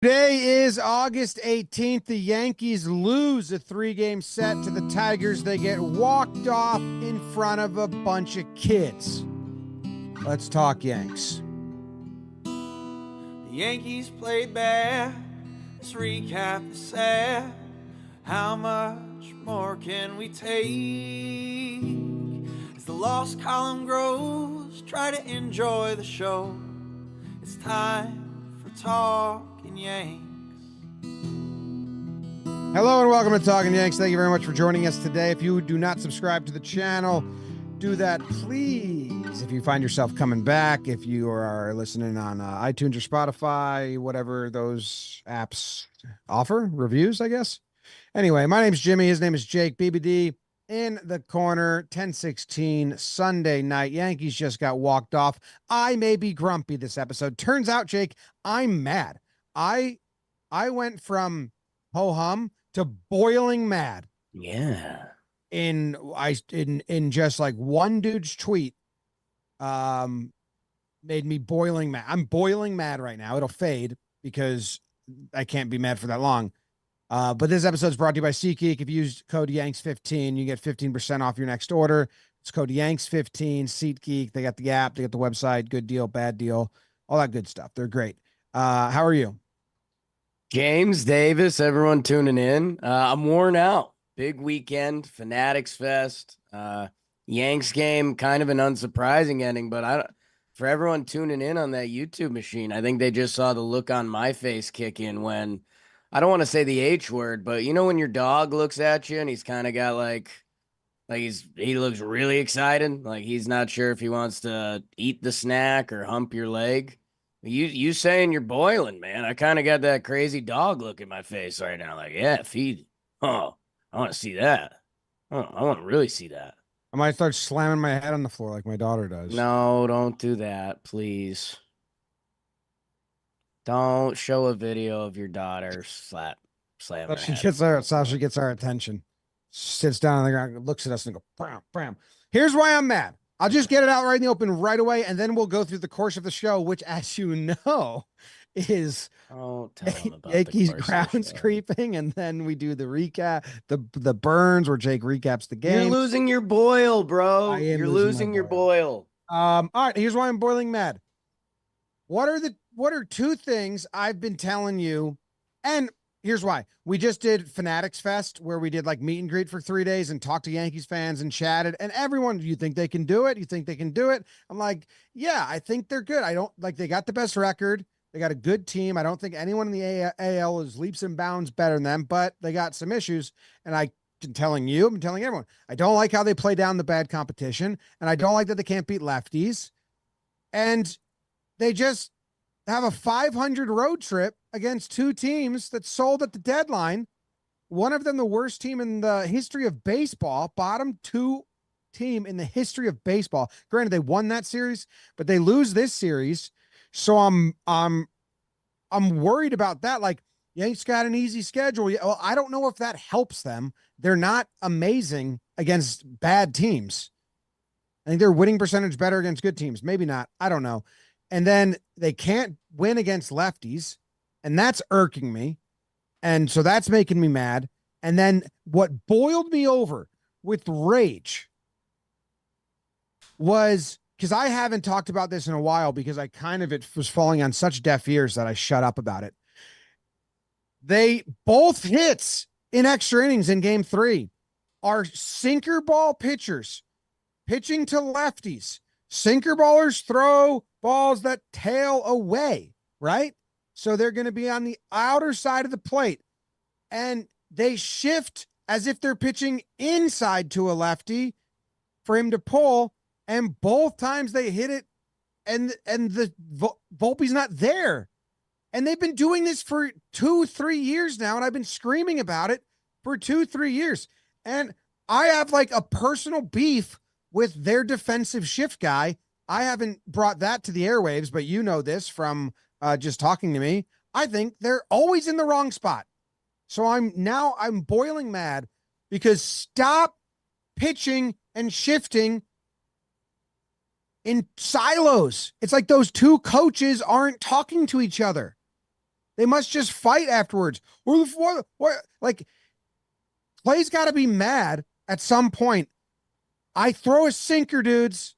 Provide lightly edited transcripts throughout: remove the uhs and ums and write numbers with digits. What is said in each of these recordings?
Today is August 18th. The Yankees lose a three-game set to the Tigers. They get walked off in front of a bunch of kids. Let's talk Yanks. The Yankees played bad. Let's recap the sad. How much more can we take? As the loss column grows, try to enjoy the show. It's time for Talkin' Yanks. Hello and welcome to Talkin' Yanks. Thank you very much for joining us today. If you do not subscribe to the channel, do that, please. If you find yourself coming back, if you are listening on iTunes or Spotify, whatever those apps offer, reviews, I guess. Anyway, my name's Jimmy. His name is Jake. BBD in the corner, 10-16, Sunday night. Yankees just got walked off. I may be grumpy this episode. Turns out, Jake, I'm mad. I went from ho-hum to boiling mad. Yeah. In just like one dude's tweet made me boiling mad. I'm boiling mad right now. It'll fade because I can't be mad for that long. But this episode is brought to you by SeatGeek. If you use code Yanks15, you get 15% off your next order. It's code Yanks15, SeatGeek. They got the app, they got the website, good deal, bad deal, all that good stuff. They're great. How are you? James Davis, everyone tuning in. I'm worn out. Big weekend, Fanatics Fest, Yanks game, kind of an unsurprising ending, but for everyone tuning in on that YouTube machine, I think they just saw the look on my face kick in when, I don't want to say the H word, but you know when your dog looks at you and he's kind of got like he looks really excited, like he's not sure if he wants to eat the snack or hump your leg. You saying you're boiling, man. I kind of got that crazy dog look in my face right now. Like, yeah, feed. Oh, I want to see that. Oh, I want to really see that. I might start slamming my head on the floor like my daughter does. No, don't do that, please. Don't show a video of your daughter slamming her head. Sasha gets our attention. Sits down on the ground, looks at us and go, bam, bam. Here's why I'm mad. I'll just get it out right in the open right away, and then we'll go through the course of the show, which, as you know, is Yankees grounds creeping, and then we do the recap, the burns where Jake recaps the game. You're losing your boil, bro. You're losing your boil. All right, here's why I'm boiling mad. What are two things I've been telling you? And here's why. We just did Fanatics Fest, where we did like meet and greet for 3 days and talked to Yankees fans and chatted. And everyone, you think they can do it? You think they can do it? I'm like, yeah, I think they're good. I don't like, they got the best record. They got a good team. I don't think anyone in the AL is leaps and bounds better than them, but they got some issues. And I've been telling you, I've been telling everyone, I don't like how they play down the bad competition. And I don't like that they can't beat lefties. And they just have a 500 road trip against two teams that sold at the deadline. One of them, the worst team in the history of baseball, bottom two team in the history of baseball. Granted, they won that series, but they lose this series. So I'm worried about that. Like, Yanks got an easy schedule. Well, I don't know if that helps them. They're not amazing against bad teams. I think their winning percentage better against good teams. Maybe not. I don't know. And then they can't win against lefties, and that's irking me. And so that's making me mad. And then what boiled me over with rage was, because I haven't talked about this in a while because it was falling on such deaf ears that I shut up about it. They both hits in extra innings in game 3 are sinker ball pitchers pitching to lefties. Sinker ballers throw balls that tail away, right? So they're going to be on the outer side of the plate, and they shift as if they're pitching inside to a lefty for him to pull, and both times they hit it, and the Volpe's not there. And they've been doing this for 2-3 years now, and I've been screaming about it for 2-3 years. And I have like a personal beef with their defensive shift guy. I haven't brought that to the airwaves, but you know this from just talking to me. I think they're always in the wrong spot. So I'm boiling mad because stop pitching and shifting in silos. It's like those two coaches aren't talking to each other. They must just fight afterwards. Like Clay's got to be mad at some point. I throw a sinker, dudes.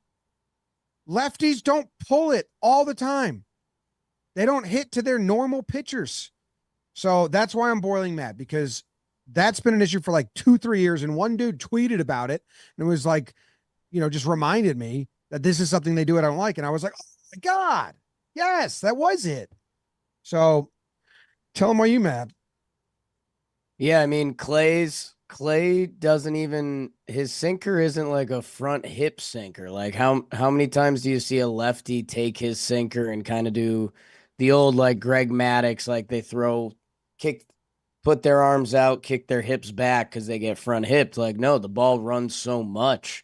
Lefties don't pull it all the time. They don't hit to their normal pitchers. So that's why I'm boiling mad, because that's been an issue for like 2-3 years. And one dude tweeted about it and it was like, just reminded me that this is something they do I don't like. And I was like, oh my God, yes, that was it. So tell them why you mad. Yeah, I mean, Clay doesn't even, his sinker isn't like a front hip sinker. Like how many times do you see a lefty take his sinker and kind of do the old like Greg Maddux, like they put their arms out, kick their hips back because they get front hipped. Like, no, the ball runs so much.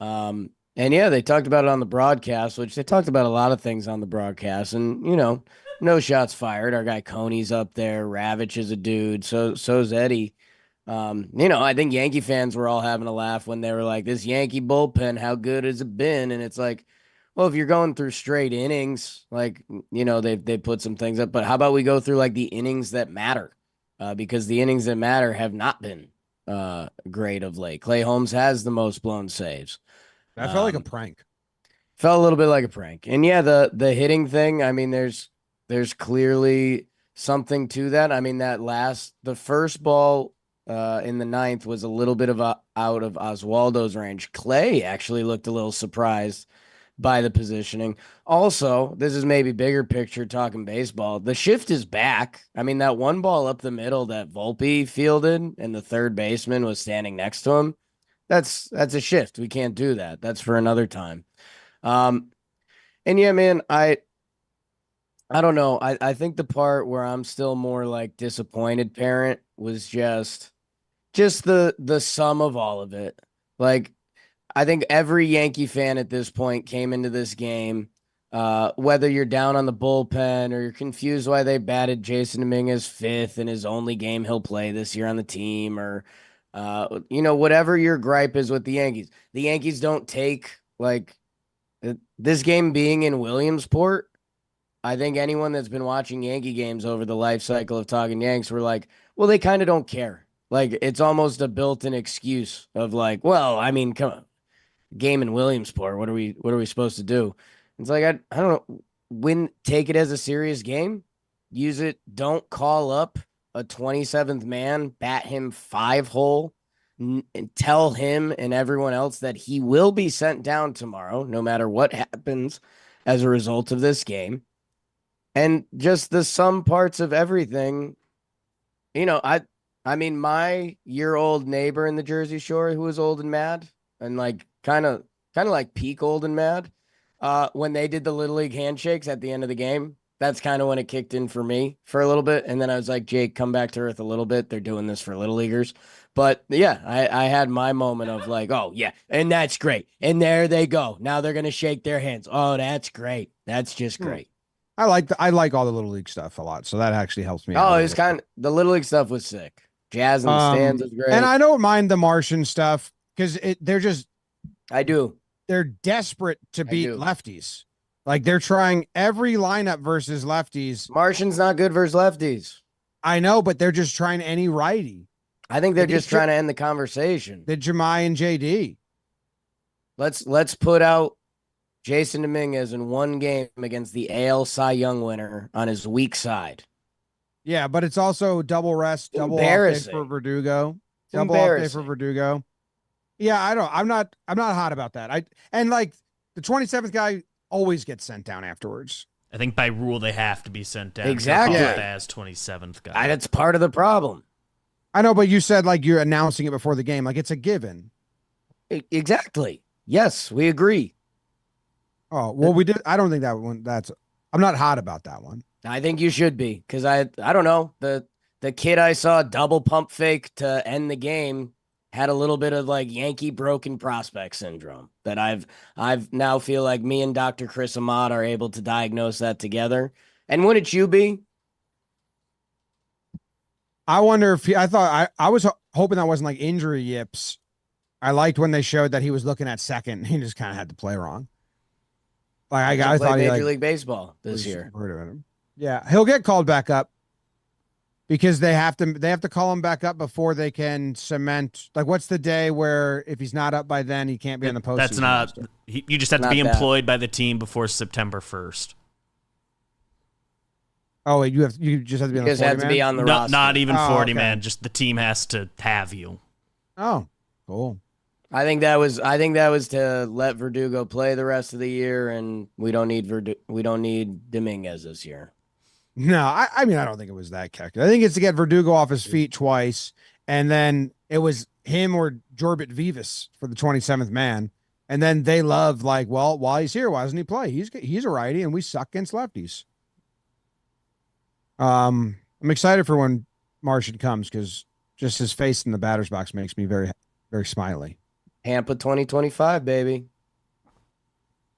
And yeah, they talked about it on the broadcast, which they talked about a lot of things on the broadcast. And, no shots fired. Our guy Coney's up there. Ravitch is a dude. So's Eddie. I think Yankee fans were all having a laugh when they were like, this Yankee bullpen, how good has it been? And it's like, well, if you're going through straight innings, like, they put some things up, but how about we go through like the innings that matter? Because the innings that matter have not been great of late. Clay Holmes has the most blown saves. That felt like a prank. Felt a little bit like a prank. And yeah, the hitting thing, I mean, there's clearly something to that. I mean, the first ball in the ninth was a little bit of out of Oswaldo's range. Clay actually looked a little surprised by the positioning. Also, this is maybe bigger picture talking baseball. The shift is back. I mean, that one ball up the middle that Volpe fielded and the third baseman was standing next to him. That's a shift. We can't do that. That's for another time. And yeah, man, I don't know. I think the part where I'm still more like disappointed parent was just the sum of all of it. Like, I think every Yankee fan at this point came into this game, whether you're down on the bullpen or you're confused why they batted Jasson Dominguez fifth in his only game he'll play this year on the team, or whatever your gripe is with the Yankees don't take like this game being in Williamsport. I think anyone that's been watching Yankee games over the life cycle of Talking Yanks were like, well, they kind of don't care. Like, it's almost a built-in excuse of like, well, I mean, come on, game in Williamsport. What are we supposed to do? It's like, I don't know. Take it as a serious game. Use it. Don't call up a 27th man, bat him 5-hole, and tell him and everyone else that he will be sent down tomorrow, no matter what happens as a result of this game. And just the sum parts of everything, I mean, my year-old neighbor in the Jersey Shore who was old and mad, and like kind of like peak old and mad, when they did the Little League handshakes at the end of the game, that's kind of when it kicked in for me for a little bit. And then I was like, Jake, come back to earth a little bit. They're doing this for Little Leaguers. But yeah, I had my moment of like, oh yeah, and that's great. And there they go. Now they're going to shake their hands. Oh, that's great. That's just great. I like all the Little League stuff a lot, so that actually helps me. Oh, it's the Little League stuff was sick. Jazz in the stands is great, and I don't mind the Martian stuff because they're desperate to beat lefties. Like, they're trying every lineup versus lefties. Martian's not good versus lefties. I know, but they're just trying any righty. I think they're just trying to end the conversation. The Jomboy and JD. Let's put out Jasson Dominguez in one game against the AL Cy Young winner on his weak side. Yeah, but it's also double rest, double off day for Verdugo. Double off day for Verdugo. Yeah, I'm not hot about that. And like the 27th guy always gets sent down afterwards. I think by rule they have to be sent down. Exactly. As 27th guy. That's part of the problem. I know, but you said like you're announcing it before the game. Like, it's a given. Exactly. Yes, we agree. Oh, well, we did. I don't think that one. I'm not hot about that one. I think you should be, because I don't know, the kid I saw double pump fake to end the game had a little bit of like Yankee broken prospect syndrome that I've now feel like me and Dr. Chris Ahmad are able to diagnose that together. And wouldn't you be? I wonder if I was hoping that wasn't like injury yips. I liked when they showed that he was looking at second. He just kind of had to play wrong. Like, I thought Major League Baseball this year. Yeah, he'll get called back up. because they have to call him back up before they can cement. Like, what's the day where if he's not up by then, he can't be on the postseason That's not. roster? You just have to Not be that. employed by the team before September 1st. Oh, wait, you just have to be on You the just 40 have to man? be on the No, roster. not even Oh, 40 okay. man. Just the team has to have you. Oh, cool. I think that was to let Verdugo play the rest of the year, and we don't need Dominguez this year. No, I mean, I don't think it was that calculated. I think it's to get Verdugo off his feet twice, and then it was him or Jorbit Vivas for the 27th man. And then they love, like, well, while he's here, why doesn't he play? He's a righty, and we suck against lefties. I'm excited for when Martian comes because just his face in the batter's box makes me very, very smiley. Tampa 2025, baby.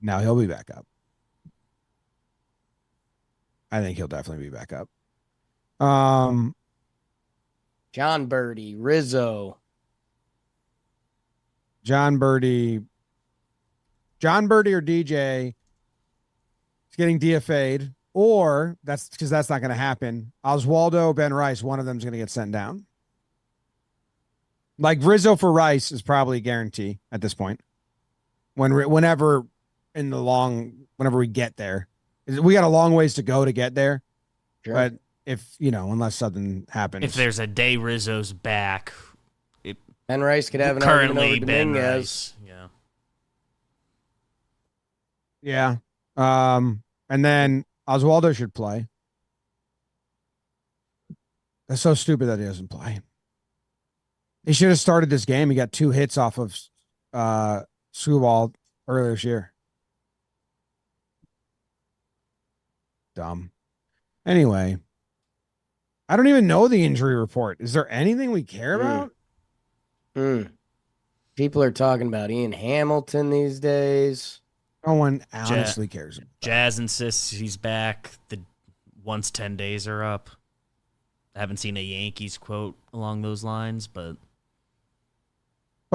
Now he'll be back up. I think he'll definitely be back up. John Birdie, Rizzo. John Birdie or DJ is getting DFA'd, or that's because that's not going to happen. Oswaldo, Ben Rice, one of them is going to get sent down. Like Rizzo for Rice is probably a guarantee at this point. Whenever we get there, we got a long ways to go to get there. Sure. But if unless something happens, If there's a day Rizzo's back, Ben Rice could have an argument currently over Ben Dominguez. Rice. yeah, Yeah. and then Oswaldo should play. That's so stupid that he doesn't play. He should have started this game. He got 2 hits off of Skubal earlier this year. Dumb. Anyway, I don't even know the injury report. Is there anything we care about? People are talking about Ian Hamilton these days. No one honestly cares. Jazz insists he's back. Once 10 days are up. I haven't seen a Yankees quote along those lines, but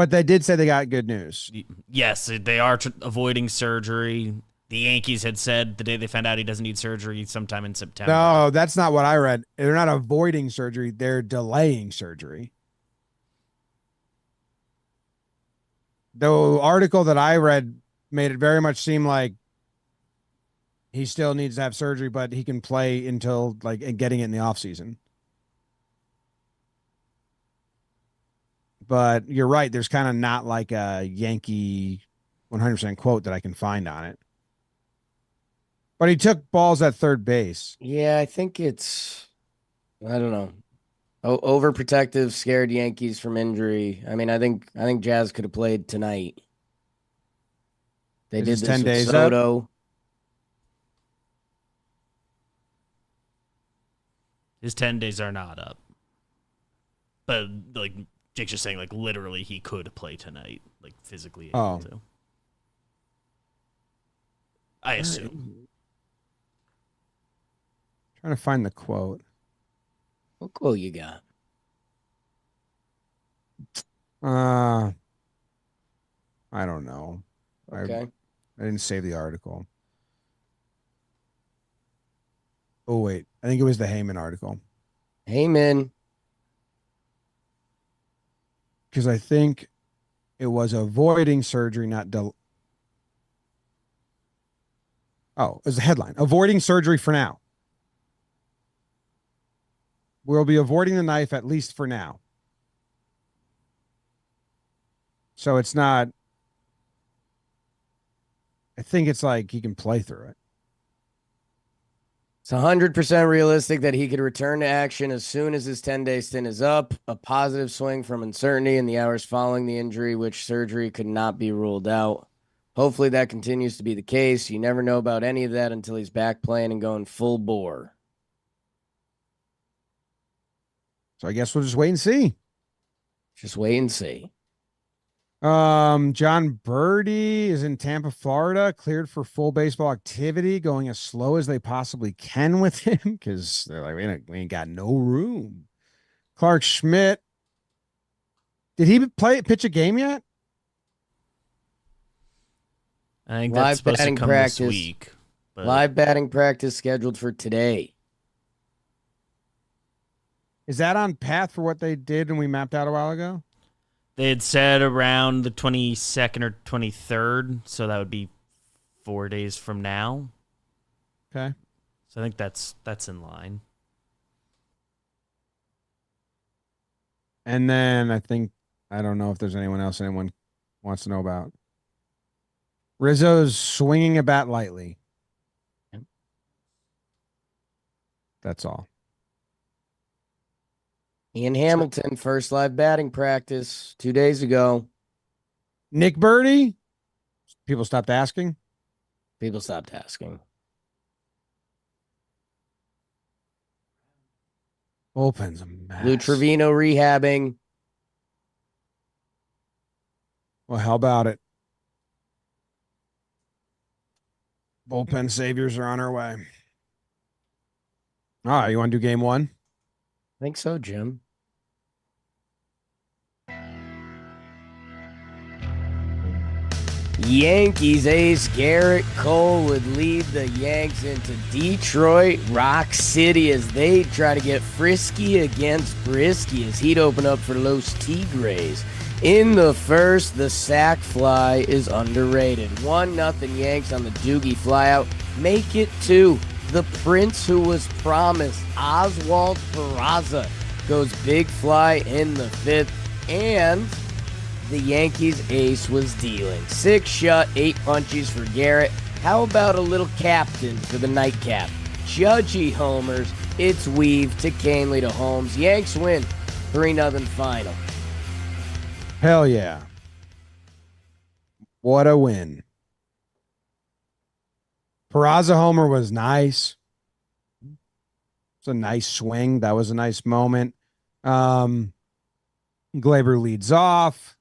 they did say they got good news. yes, they are avoiding surgery. The Yankees had said the day they found out he doesn't need surgery sometime in September. No, that's not what I read. They're not avoiding surgery. They're delaying surgery. The article that I read made it very much seem like he still needs to have surgery, but he can play until getting it in the offseason. But you're right. There's kind of not like a Yankee 100% quote that I can find on it. But he took balls at third base. Yeah, I think it's, I don't know, overprotective, scared Yankees from injury. I mean, I think Jazz could have played tonight. They Is did his this 10 with days Soto. His 10 days are not up. But Jake's just saying literally he could play tonight, physically able to. I assume. Trying to find the quote. What quote you got? I don't know. Okay. I didn't save the article. Oh, wait. I think it was the Heyman article. Heyman. Because I think it was avoiding surgery, not Oh, it was a headline. Avoiding surgery for now. We'll be avoiding the knife at least for now. So it's not. I think it's like he can play through it. It's 100% realistic that he could return to action as soon as his 10-day stint is up. A positive swing from uncertainty in the hours following the injury, which surgery could not be ruled out. Hopefully that continues to be the case. You never know about any of that until he's back playing and going full bore. So I guess we'll just wait and see. Just wait and see. John Birdie is in Tampa, Florida, cleared for full baseball activity, going as slow as they possibly can with him because they're like, we ain't got no room. Clark Schmidt. Did he pitch a game yet? I think Live that's supposed to batting come practice. this week. But Live batting practice scheduled for today. Is that on path for what they did and we mapped out a while ago? They had said around the 22nd or 23rd, so that would be 4 days from now. Okay. So I think that's in line. And then I don't know if there's anyone else anyone wants to know about. Rizzo's swinging a bat lightly. That's all. Ian Hamilton, first live batting practice 2 days ago. Nick Birdie? People stopped asking. People stopped asking. Bullpen's a mess. Lou Trevino rehabbing. Well, how about it? Bullpen saviors are on our way. All right, you want to do game one? I think so, Jim. Yankees ace Garrett Cole would lead the Yanks into Detroit Rock City as they try to get frisky against Brisky as he'd open up for Los Tigres. In the first, the sac fly is underrated. 1-0 Yanks on the Doogie flyout. Make it 2. The Prince who was promised, Oswald Peraza, goes big fly in the 5th. And the Yankees ace was dealing. 6 shut, 8 punchies for Garrett. How about a little captain for the nightcap? Judgy homers. It's Weave to Canely to Holmes. Yanks win 3-0 final. Hell yeah. What a win. Peraza homer was nice. It's a nice swing. That was a nice moment. Gleyber leads off.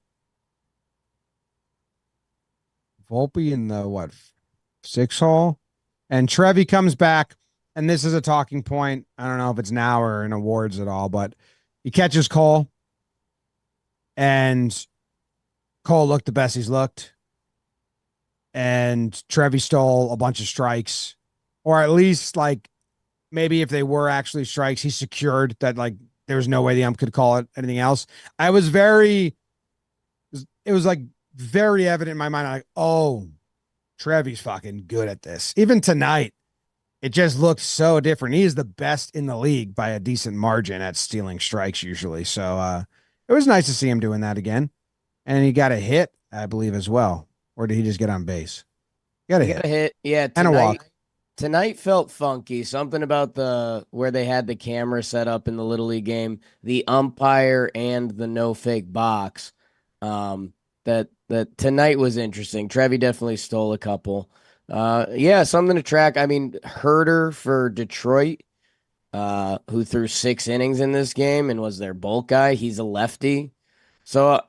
Volpe in the 6 hole, and Trevi comes back, and this is a talking point. I don't know if it's now or in awards at all, but he catches Cole, and Cole looked the best he's looked, and Trevi stole a bunch of strikes, or at least maybe if they were actually strikes, he secured that there was no way the ump could call it anything else. It was very evident in my mind, oh, Trevi's fucking good at this. Even tonight, it just looked so different. He is the best in the league by a decent margin at stealing strikes usually. So it was nice to see him doing that again. And he got a hit, I believe, as well. Or did he just get on base? He got a hit. Yeah, and a walk. Tonight felt funky. Something about where they had the camera set up in the Little League game, the umpire and the no fake box. That tonight was interesting. Trevi definitely stole a couple. Something to track. I mean, Herder for Detroit, who threw 6 innings in this game and was their bulk guy. He's a lefty. So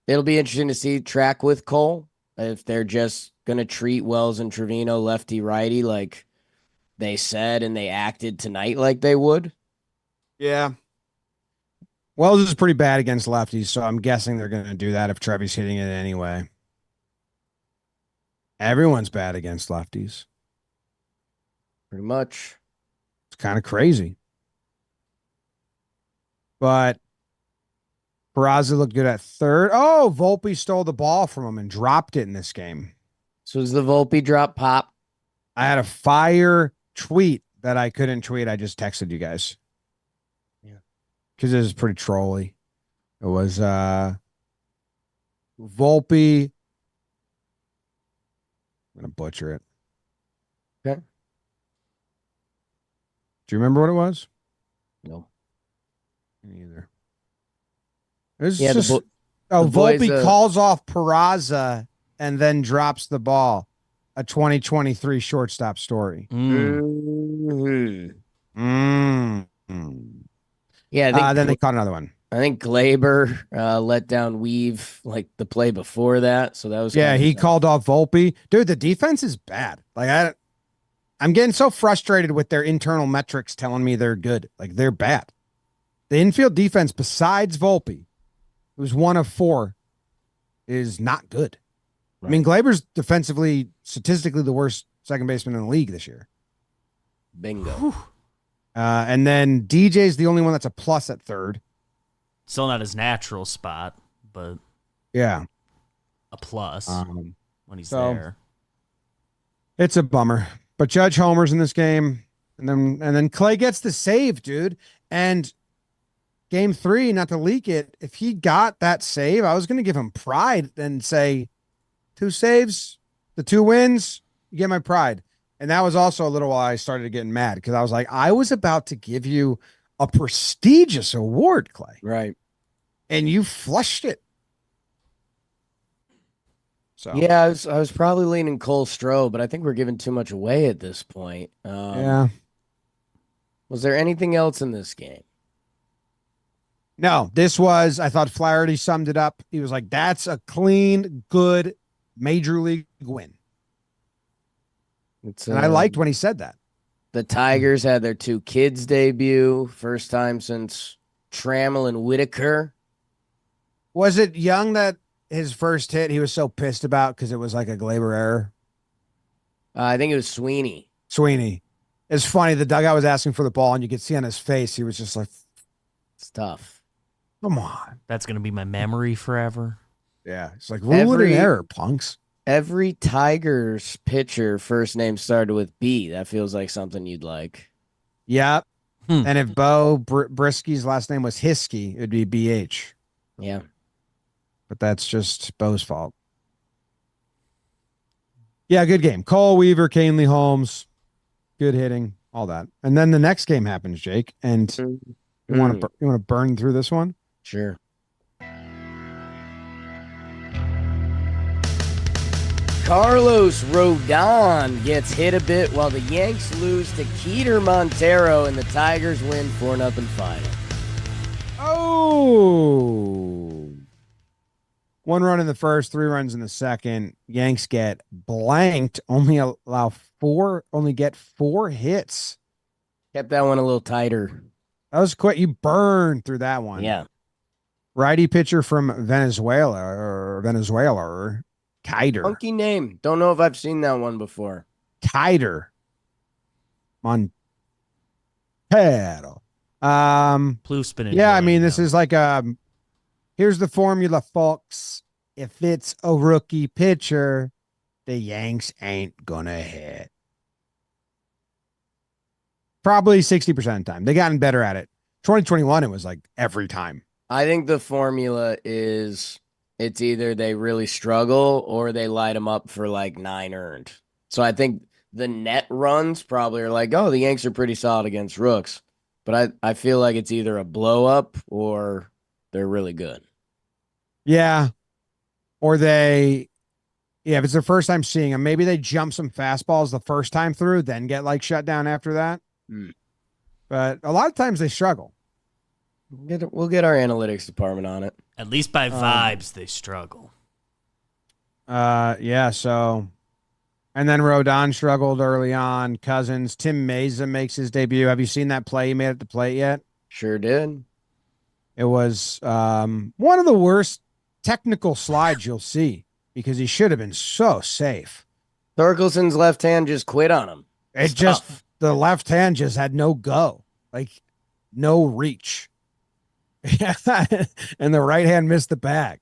it'll be interesting to see track with Cole if they're just going to treat Wells and Trevino lefty-righty like they said and they acted tonight like they would. Yeah. Wells is pretty bad against lefties, so I'm guessing they're going to do that if Trevi's hitting it anyway. Everyone's bad against lefties. Pretty much. It's kind of crazy. But Peraza looked good at third. Oh, Volpe stole the ball from him and dropped it in this game. So is the Volpe drop pop? I had a fire tweet that I couldn't tweet. I just texted you guys. Because it was pretty trolly. It was Volpe. I'm going to butcher it. Okay. Do you remember what it was? No. Me either. It was Yeah, just... Volpe calls off Peraza and then drops the ball. A 2023 shortstop story. Mm-hmm. Yeah, then they caught another one. I think Gleyber let down Weave the play before that, so that was he called off Volpe. Dude, the defense is bad. I'm getting so frustrated with their internal metrics telling me they're good. They're bad. The infield defense, besides Volpe, who's 1 of 4, is not good. Right. I mean, Gleyber's defensively, statistically, the worst second baseman in the league this year. Bingo. Whew. And then DJ's the only one that's a plus at third. Still not his natural spot, but Yeah. a plus when he's so there. It's a bummer. But Judge homers in this game. And then Clay gets the save, dude. And game 3, not to leak it, if he got that save, I was going to give him pride and say 2 saves, the 2 wins, you get my pride. And that was also a little while I started getting mad because I was like, I was about to give you a prestigious award, Clay. Right. And you flushed it. So yeah, I was probably leaning Cole Stroh, but I think we're giving too much away at this point. Yeah. Was there anything else in this game? No, I thought Flaherty summed it up. He was like, that's a clean, good major league win. And I liked when he said that. The Tigers had their 2 kids debut, first time since Trammell and Whitaker. Was it Young that his first hit he was so pissed about because it was like a Gleyber error? I think it was Sweeney. It's funny. The dugout was asking for the ball, and you could see on his face he was just like, it's tough. Come on. That's going to be my memory forever. Yeah. It's like, rule it an error, punks. Every Tigers pitcher first name started with B. That feels like something you'd like. Yep. And if Bo Brisky's last name was Hiskey, it'd be BH. Yeah. But that's just Bo's fault. Yeah, good game. Cole Weaver, Canely Holmes, good hitting, all that. And then the next game happens, Jake. And you want to burn through this one? Sure. Carlos Rodon gets hit a bit while the Yanks lose to Keter Montero and the Tigers win 4-0 final. Oh. 1 run in the first, 3 runs in the second. Yanks get blanked, only get 4 hits. Kept that one a little tighter. That was quick. You burned through that one. Yeah. Righty pitcher from Venezuela, Kiter. Funky name. Don't know if I've seen that one before. Kiter. Montero. Blue spinning. Yeah, I mean, this is like here's the formula, folks. If it's a rookie pitcher, the Yanks ain't gonna hit. Probably 60% of the time. They gotten better at it. 2021, it was like every time. I think the formula is it's either they really struggle or they light them up for like 9 earned. So I think the net runs probably are like, oh, the Yanks are pretty solid against rooks. But I feel like it's either a blow up or they're really good. Yeah. Or if it's their first time seeing them, maybe they jump some fastballs the first time through, then get like shut down after that. But a lot of times they struggle. We'll get our analytics department on it. At least by vibes, they struggle. Yeah, so. And then Rodon struggled early on. Cousins. Tim Meza makes his debut. Have you seen that play he made at the plate yet? Sure did. It was one of the worst technical slides you'll see because he should have been so safe. Torkelson's left hand just quit on him. The left hand just had no go, like no reach. And the right hand missed the bag.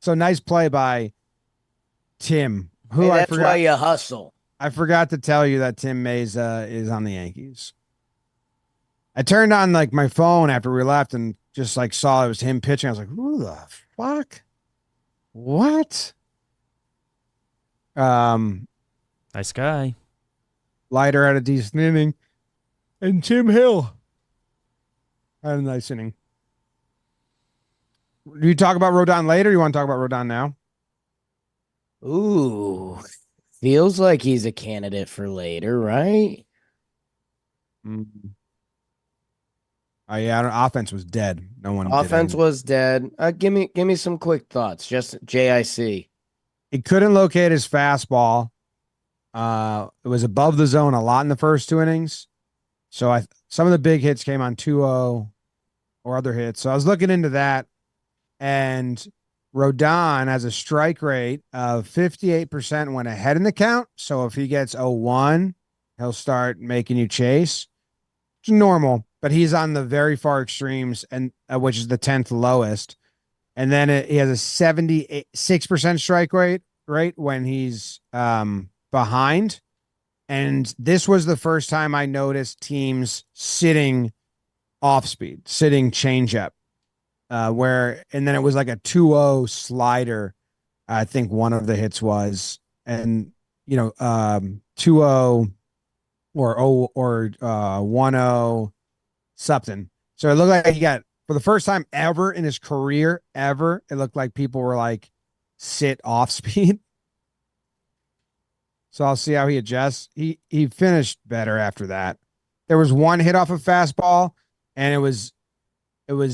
So nice play by Tim. That's why you hustle. I forgot to tell you that Tim Meza is on the Yankees. I turned on like my phone after we left and just like saw it was him pitching. I was like, who the fuck? What? Nice guy. Leiter had a decent inning. And Tim Hill had a nice inning. Do you talk about Rodon later? Or you want to talk about Rodon now? Ooh. Feels like he's a candidate for later, right? Yeah, offense was dead. No one. Offense was dead. Give me some quick thoughts. Just JIC. He couldn't locate his fastball. It was above the zone a lot in the first 2 innings. So some of the big hits came on 2-0 or other hits. So I was looking into that. And Rodon has a strike rate of 58% when ahead in the count. So if he gets 0-1, he'll start making you chase. It's normal, but he's on the very far extremes, and which is the 10th lowest. And then he has a 76% strike rate when he's behind. And this was the first time I noticed teams sitting off speed, sitting changeup, and then it was like a 2-0 slider. I think one of the hits was, and 2-0 or 1-0 something. So it looked like he got, for the first time ever in his career, it looked like people were like sit off speed. So I'll see how he adjusts. He finished better after that. There was one hit off a fastball, and it was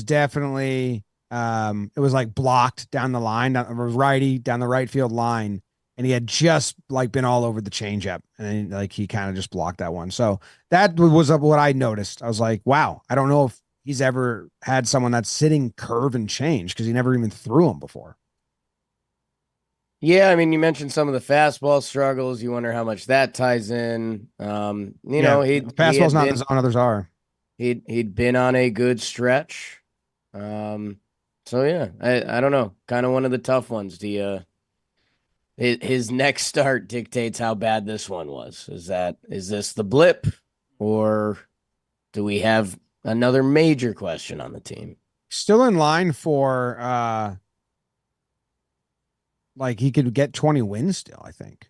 definitely it was like blocked down the line, righty down the right field line, and he had just like been all over the changeup, and then like he kind of just blocked that one. So that was what I noticed. I was like, wow, I don't know if he's ever had someone that's sitting curve and change, because he never even threw him before. Yeah, I mean, you mentioned some of the fastball struggles. You wonder how much that ties in. Fastball's not the zone others are. He'd been on a good stretch. So yeah, I don't know. Kind of one of the tough ones. His next start dictates how bad this one was. Is this the blip, or do we have another major question on the team? Still in line for like he could get 20 wins still, I think.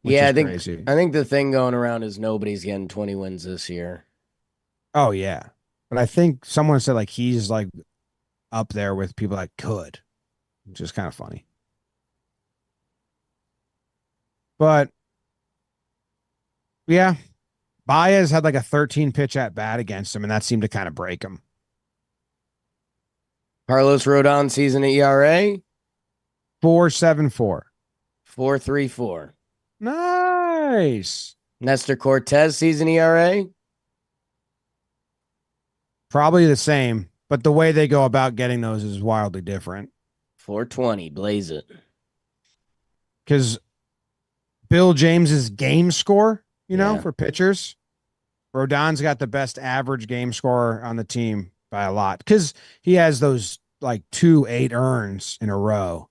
Yeah, I think crazy. I think the thing going around is nobody's getting 20 wins this year. Oh yeah. But I think someone said like he's like up there with people that could, which is kind of funny. But yeah, Baez had like a 13 pitch at bat against him, and that seemed to kind of break him. Carlos Rodon season ERA 4.74. 4.34. Nice. Nestor Cortez season ERA probably the same, but the way they go about getting those is wildly different. 4.20. Blaze it. Because Bill James's game score, for pitchers, Rodon's got the best average game score on the team by a lot, because he has those like 2 8 earns in a row.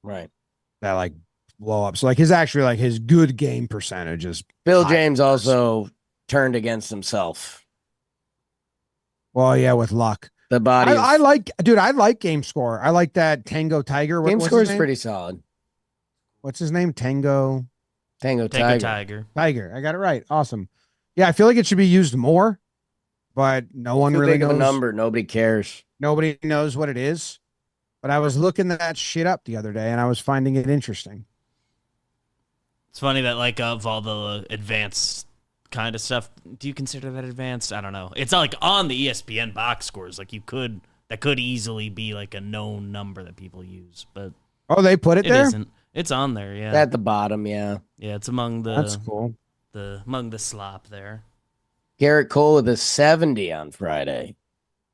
Right. That like blow up. So like his good game percentage is Bill James also turned against himself. Well, yeah, with luck. The body. I like game score. I like that Tango Tiger. Game score is pretty solid. What's his name? Tango Tiger. Tiger. I got it right. Awesome. Yeah, I feel like it should be used more, but no one really knows. Too big of a number. Nobody cares. Nobody knows what it is. But I was looking that shit up the other day, and I was finding it interesting. It's funny that like of all the advanced kind of stuff, do you consider that advanced? I don't know. It's not like on the ESPN box scores. Like that could easily be like a known number that people use, but they put it there? Isn't. It's on there, yeah. At the bottom, yeah. Yeah, it's among the That's cool. Among the slop there. Garrett Cole with a 70 on Friday.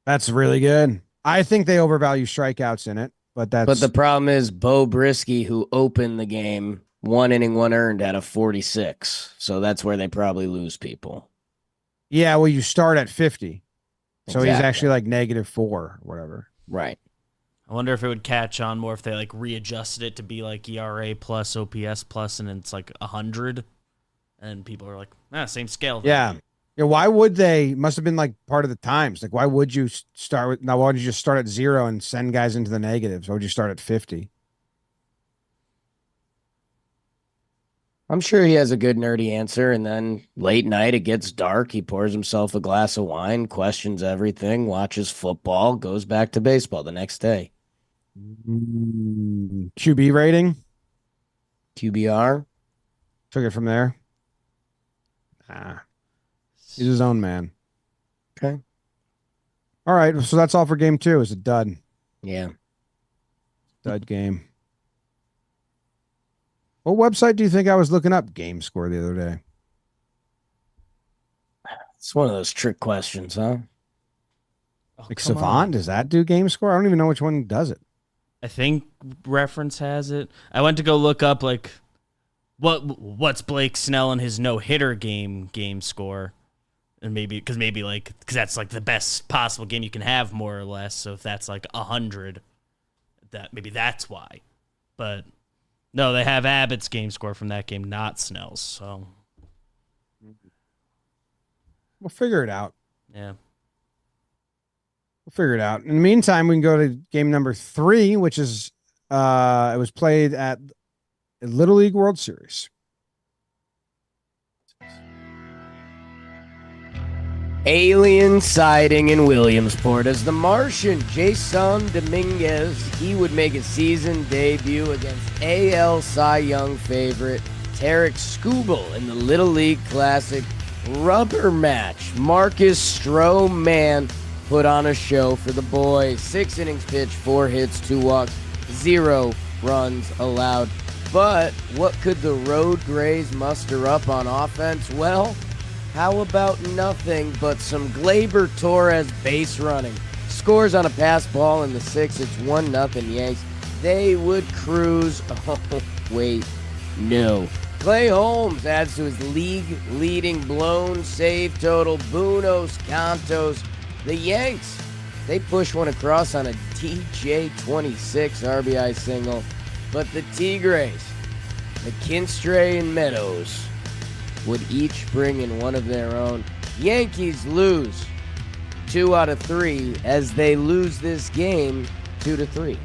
That's really good. I think they overvalue strikeouts in it, but the problem is Bo Brisky, who opened the game, 1 inning, 1 earned at a 46. So that's where they probably lose people. Yeah, well, you start at 50. So Exactly. he's actually like -4 or whatever. Right. I wonder if it would catch on more if they like readjusted it to be like ERA plus OPS plus, and it's like 100, and people are like, same scale. Yeah. Yeah. Why would they? Must have been like part of the times. Like, why would you start with? Now, why would you just start at 0 and send guys into the negatives? Why would you start at 50? I'm sure he has a good nerdy answer, and then late night, it gets dark. He pours himself a glass of wine, questions everything, watches football, goes back to baseball the next day. QB rating? QBR? Took it from there. He's his own man. Okay. All right. So that's all for game 2. It's a dud. Yeah. Dud game. What website do you think I was looking up game score the other day? It's one of those trick questions, huh? Like Savant, does that do game score? I don't even know which one does it. I think Reference has it. I went to go look up like what's Blake Snell and his no-hitter game score. And because that's like the best possible game you can have, more or less. So if that's like 100, that's why. But no, they have Abbott's game score from that game, not Snell's. So We'll figure it out. yeah. We'll figure it out. In the meantime, we can go to game number 3, which is it was played at Little League World Series. Alien sighting in Williamsport as the Martian, Jasson Dominguez, he would make his season debut against AL Cy Young favorite Tarek Skubal in the Little League Classic rubber match. Marcus Stroman put on a show for the boys. 6 innings pitched, 4 hits, 2 walks, 0 runs allowed. But what could the Road Grays muster up on offense? Well, how about nothing but some Gleyber Torres base running? Scores on a pass ball in the 6th. It's 1-0 Yanks. They would cruise. Oh, wait, no. Clay Holmes adds to his league-leading blown save total. Buenos Cantos. The Yanks, they push one across on a DJ-26 RBI single. But the Tigres, McKinstry and Meadows, would each bring in one of their own. Yankees lose 2 out of 3 as they lose this game 2-3.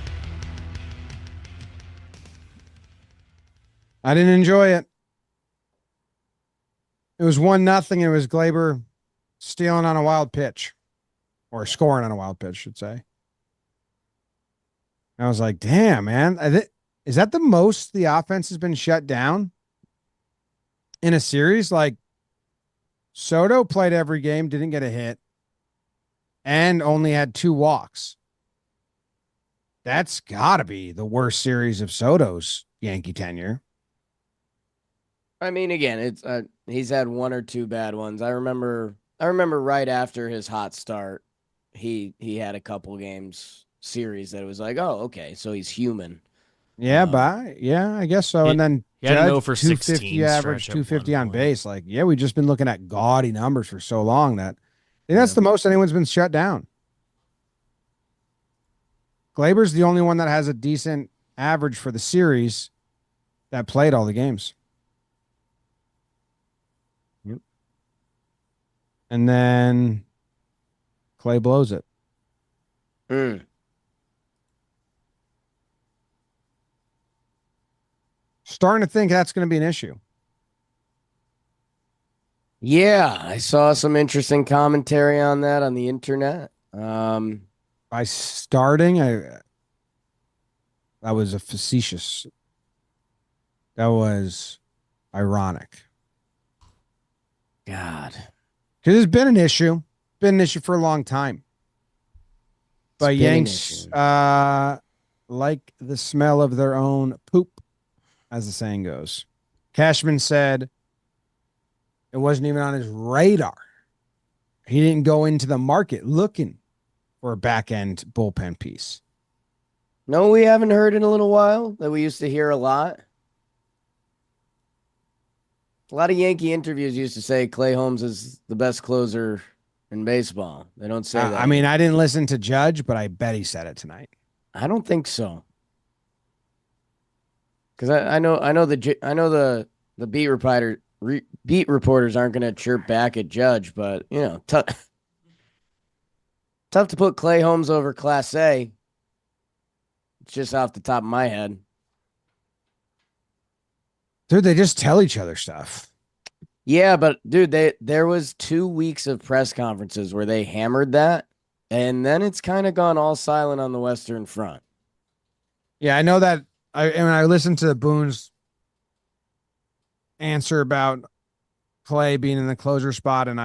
I didn't enjoy it. It was 1-0. It was Gleyber stealing on a wild pitch, or scoring on a wild pitch, I should say. I was like, damn, man. Is that the most the offense has been shut down in a series? Like, Soto played every game, didn't get a hit, and only had 2 walks. That's got to be the worst series of Soto's Yankee tenure. I mean, again, it's he's had 1 or 2 bad ones. I remember right after his hot start, he had a couple games series that it was like, oh, okay, so he's human. Yeah, I guess so. And then he had an 0 Judge, for 250 16 average, stretch at 250 one on point. base. Like, yeah, we've just been looking at gaudy numbers for so long that I think that's the most anyone's been shut down. Gleyber's the only one that has a decent average for the series that played all the games. Yep. And then Clay blows it. Starting to think that's going to be an issue. Yeah, I saw some interesting commentary on that on the internet. By starting, that was a facetious. That was ironic. God. Because it's been an issue. Been an issue for a long time. But Yanks like the smell of their own poop, as the saying goes. Cashman said it wasn't even on his radar. He didn't go into the market looking for a back-end bullpen piece. No, we haven't heard in a little while that we used to hear a lot. A lot of Yankee interviews used to say Clay Holmes is the best closer in baseball. They don't say that. I mean, I didn't listen to Judge, but I bet he said it tonight. I don't think so. Because I know the beat reporters aren't going to chirp back at Judge, but you know, tough to put Clay Holmes over Class A. It's just off the top of my head. Dude, they just tell each other stuff. Yeah, but dude, there was 2 weeks of press conferences where they hammered that, and then it's kind of gone all silent on the Western Front. Yeah, I know that. I listened to Boone's answer about Clay being in the closer spot, and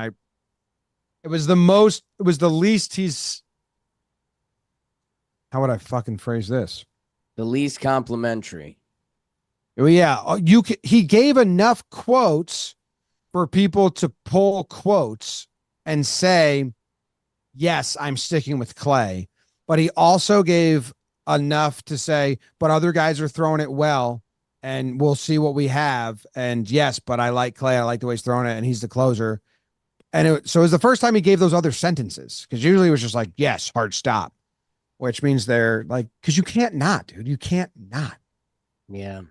it was the least he's. How would I fucking phrase this? The least complimentary. Well, yeah, he gave enough quotes for people to pull quotes and say, yes, I'm sticking with Clay. But he also gave enough to say, but other guys are throwing it well, and we'll see what we have. And yes, but I like Clay. I like the way he's throwing it, and he's the closer. So it was the first time he gave those other sentences, because usually it was just like, yes, hard stop, which means they're like, because you can't not, dude. You can't not. Yeah.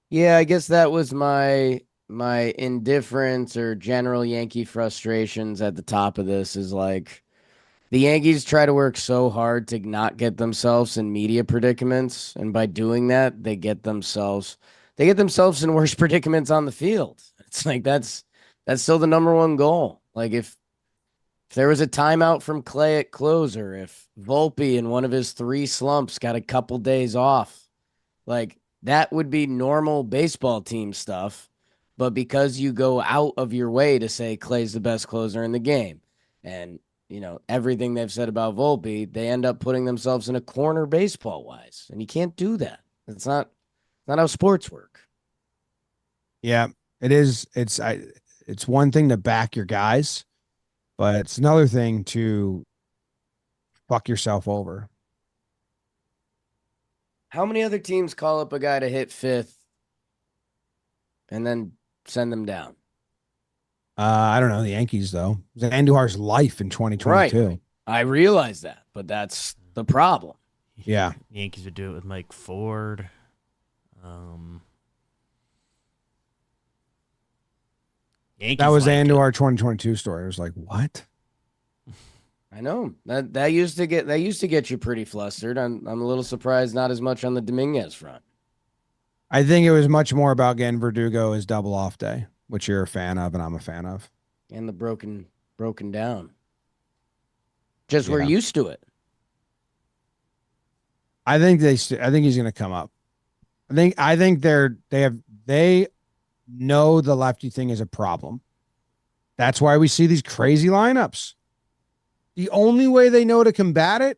Yeah, I guess that was my indifference or general Yankee frustrations at the top of this is like the Yankees try to work so hard to not get themselves in media predicaments, and by doing that, they get themselves in worse predicaments on the field. It's like that's still the number one goal. Like if there was a timeout from Clay at closer, if Volpe in one of his 3 slumps got a couple days off, like that would be normal baseball team stuff. But because you go out of your way to say Clay's the best closer in the game, and everything they've said about Volpe, they end up putting themselves in a corner baseball wise. And you can't do that. It's not how sports work. Yeah, it is. It's one thing to back your guys, but it's another thing to fuck yourself over. How many other teams call up a guy to hit 5th and then send them down? I don't know. The Yankees, though. It was Andujar's life in 2022. Right. I realize that, but that's the problem. Yeah. Yankees would do it with Mike Ford. Yankees That was like Andujar 2022 story. It was like, what? I know that used to get you pretty flustered. I'm a little surprised not as much on the Dominguez front. I think it was much more about getting Verdugo as double off day, which you're a fan of and I'm a fan of. And the broken down. Just we're used to it. I think he's going to come up. I think they know the lefty thing is a problem. That's why we see these crazy lineups. The only way they know to combat it,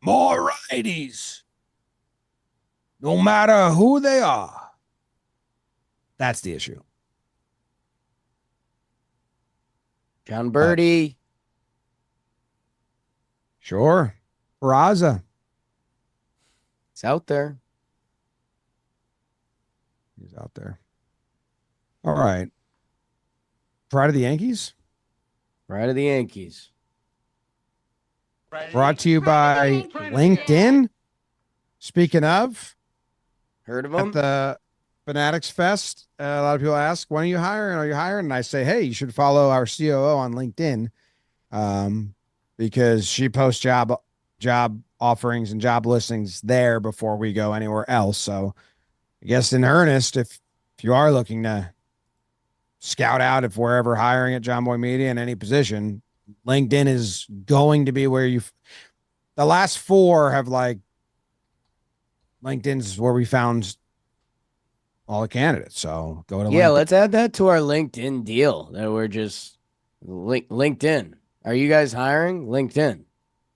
more righties. No matter who they are. That's the issue. John Birdie. Sure. Peraza. It's out there. He's out there. All right. Pride of the Yankees? Pride of the Yankees. Brought to you by LinkedIn. Speaking of, Heard of at them? the Fanatics Fest, a lot of people ask, when are you hiring? Are you hiring? And I say, hey, you should follow our COO on LinkedIn, because she posts job offerings and job listings there before we go anywhere else. So I guess in earnest, if you are looking to scout out if we're ever hiring at Jomboy Media in any position, LinkedIn is going to be where the last 4 have like, LinkedIn's where we found all the candidates. So go to LinkedIn. Let's add that to our LinkedIn deal that we're just LinkedIn. Are you guys hiring? LinkedIn.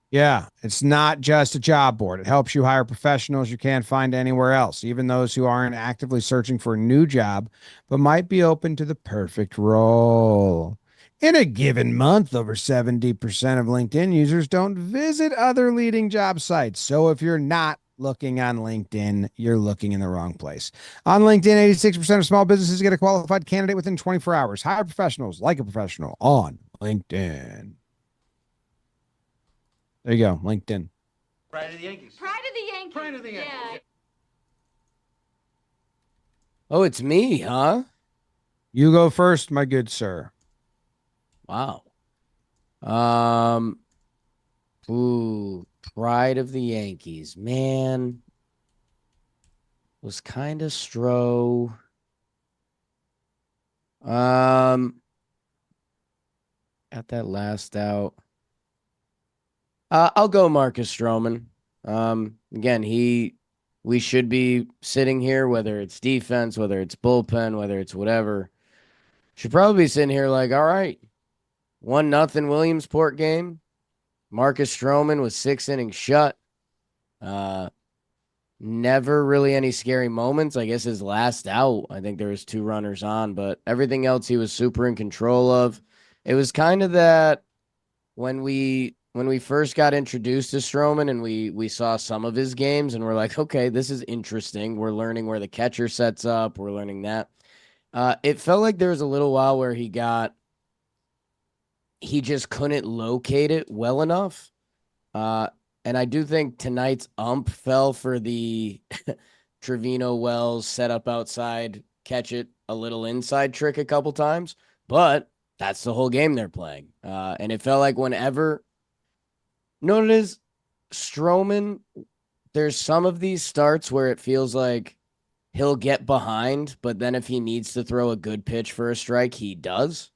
Yeah, it's not just a job board. It helps you hire professionals you can't find anywhere else, even those who aren't actively searching for a new job, but might be open to the perfect role. In a given month, over 70% of LinkedIn users don't visit other leading job sites. So if you're not looking on LinkedIn, you're looking in the wrong place. On LinkedIn, 86% of small businesses get a qualified candidate within 24 hours. Hire professionals like a professional on LinkedIn. There you go, LinkedIn. Pride of the Yankees. Pride of the Yankees. Pride of the Yankees. Yeah. Oh, it's me, huh? You go first, my good sir. Wow. Pride of the Yankees. Man. Was kind of Stro. Got that last out. I'll go Marcus Stroman. Again, we should be sitting here, whether it's defense, whether it's bullpen, whether it's whatever. Should probably be sitting here like, all right, 1-0 Williamsport game. Marcus Stroman was 6 innings shut. Never really any scary moments. I guess his last out, I think there was 2 runners on, but everything else he was super in control of. It was kind of that when we first got introduced to Stroman and we saw some of his games and we're like, okay, this is interesting. We're learning where the catcher sets up. We're learning that. It felt like there was a little while where he got he just couldn't locate it well enough. And I do think tonight's ump fell for the Trevino Wells set up outside, catch it a little inside trick a couple times, but that's the whole game they're playing. And it felt like whenever, you know what it is? Stroman, there's some of these starts where it feels like he'll get behind, but then if he needs to throw a good pitch for a strike, he does.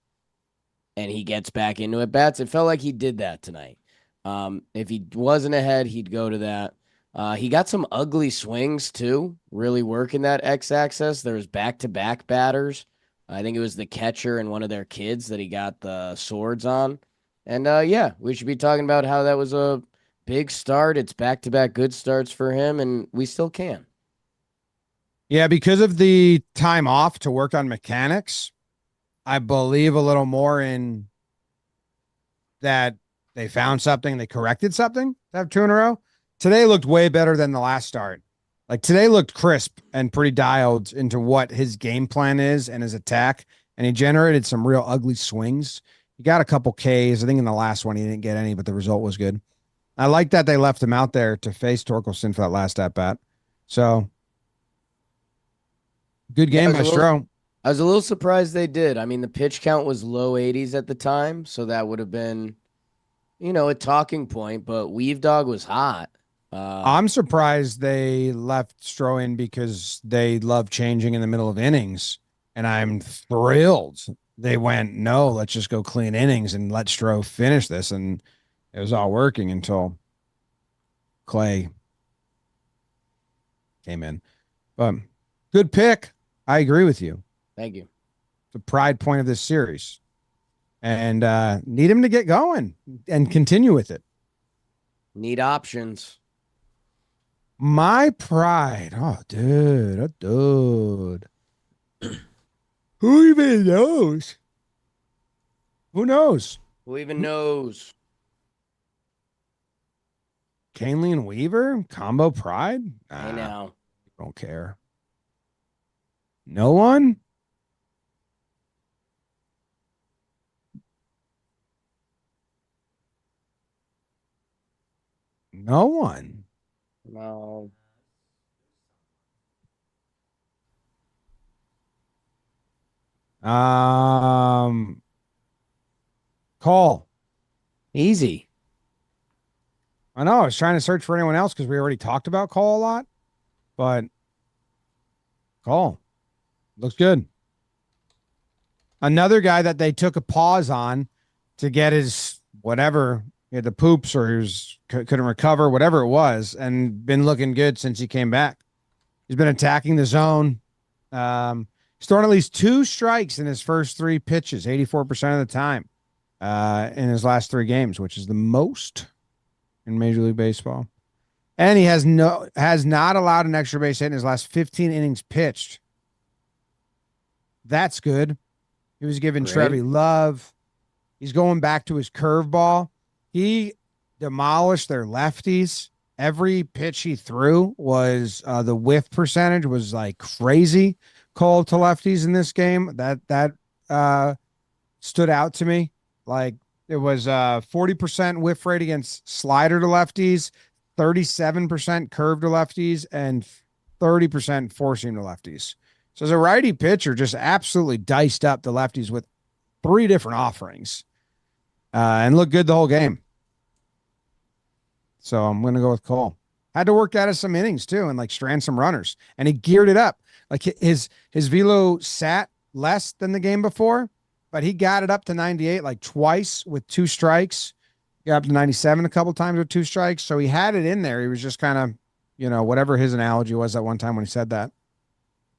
And he gets back into at bats. It felt like he did that tonight. If he wasn't ahead, he'd go to that. He got some ugly swings too, really working that X-axis. There was back-to-back batters. I think it was the catcher and one of their kids that he got the swords on. And yeah, we should be talking about how that was a big start. It's back-to-back good starts for him, and we still can. Yeah, because of the time off to work on mechanics, I believe a little more in that they found something, they corrected something to have 2 in a row. Today looked way better than the last start. Like today looked crisp and pretty dialed into what his game plan is and his attack. And he generated some real ugly swings. He got a couple Ks. I think in the last one he didn't get any, but the result was good. I like that they left him out there to face Torkelson for that last at bat. So good game by Stroh. I was a little surprised they did. I mean, the pitch count was low 80s at the time, so that would have been, a talking point, but Weave Dog was hot. I'm surprised they left Stroh in because they love changing in the middle of innings, and I'm thrilled they went, no, let's just go clean innings and let Stroh finish this, and it was all working until Clay came in. But good pick. I agree with you. Thank you. The pride point of this series. And need him to get going and continue with it. Need options. My pride. Oh, dude. Who even knows? Who knows? Who even knows? Canley and Weaver? Combo pride? Hey now. Don't care. No one? No one. No. Call. Easy. I know. I was trying to search for anyone else because we already talked about Call a lot, but Call looks good. Another guy that they took a pause on to get his whatever, he had the poops or he was couldn't recover, whatever it was, and been looking good since he came back. He's been attacking the zone. He's thrown at least 2 strikes in his first 3 pitches, 84% of the time, in his last 3 games, which is the most in Major League Baseball. And he has not allowed an extra base hit in his last 15 innings pitched. That's good. He was giving Trevi love. He's going back to his curveball. He demolished their lefties. Every pitch he threw was the whiff percentage was like crazy. Called to lefties in this game. That stood out to me. Like it was 40% whiff rate against slider to lefties, 37% curve to lefties, and 30% four seam to lefties. So as a righty pitcher, just absolutely diced up the lefties with 3 different offerings, and looked good the whole game. So I'm going to go with Cole. Had to work out of some innings too, and like strand some runners, and he geared it up. Like his velo sat less than the game before, but he got it up to 98 like twice with 2 strikes. Got up to 97 a couple times with 2 strikes. So he had it in there. He was just kind of, whatever his analogy was that one time when he said that.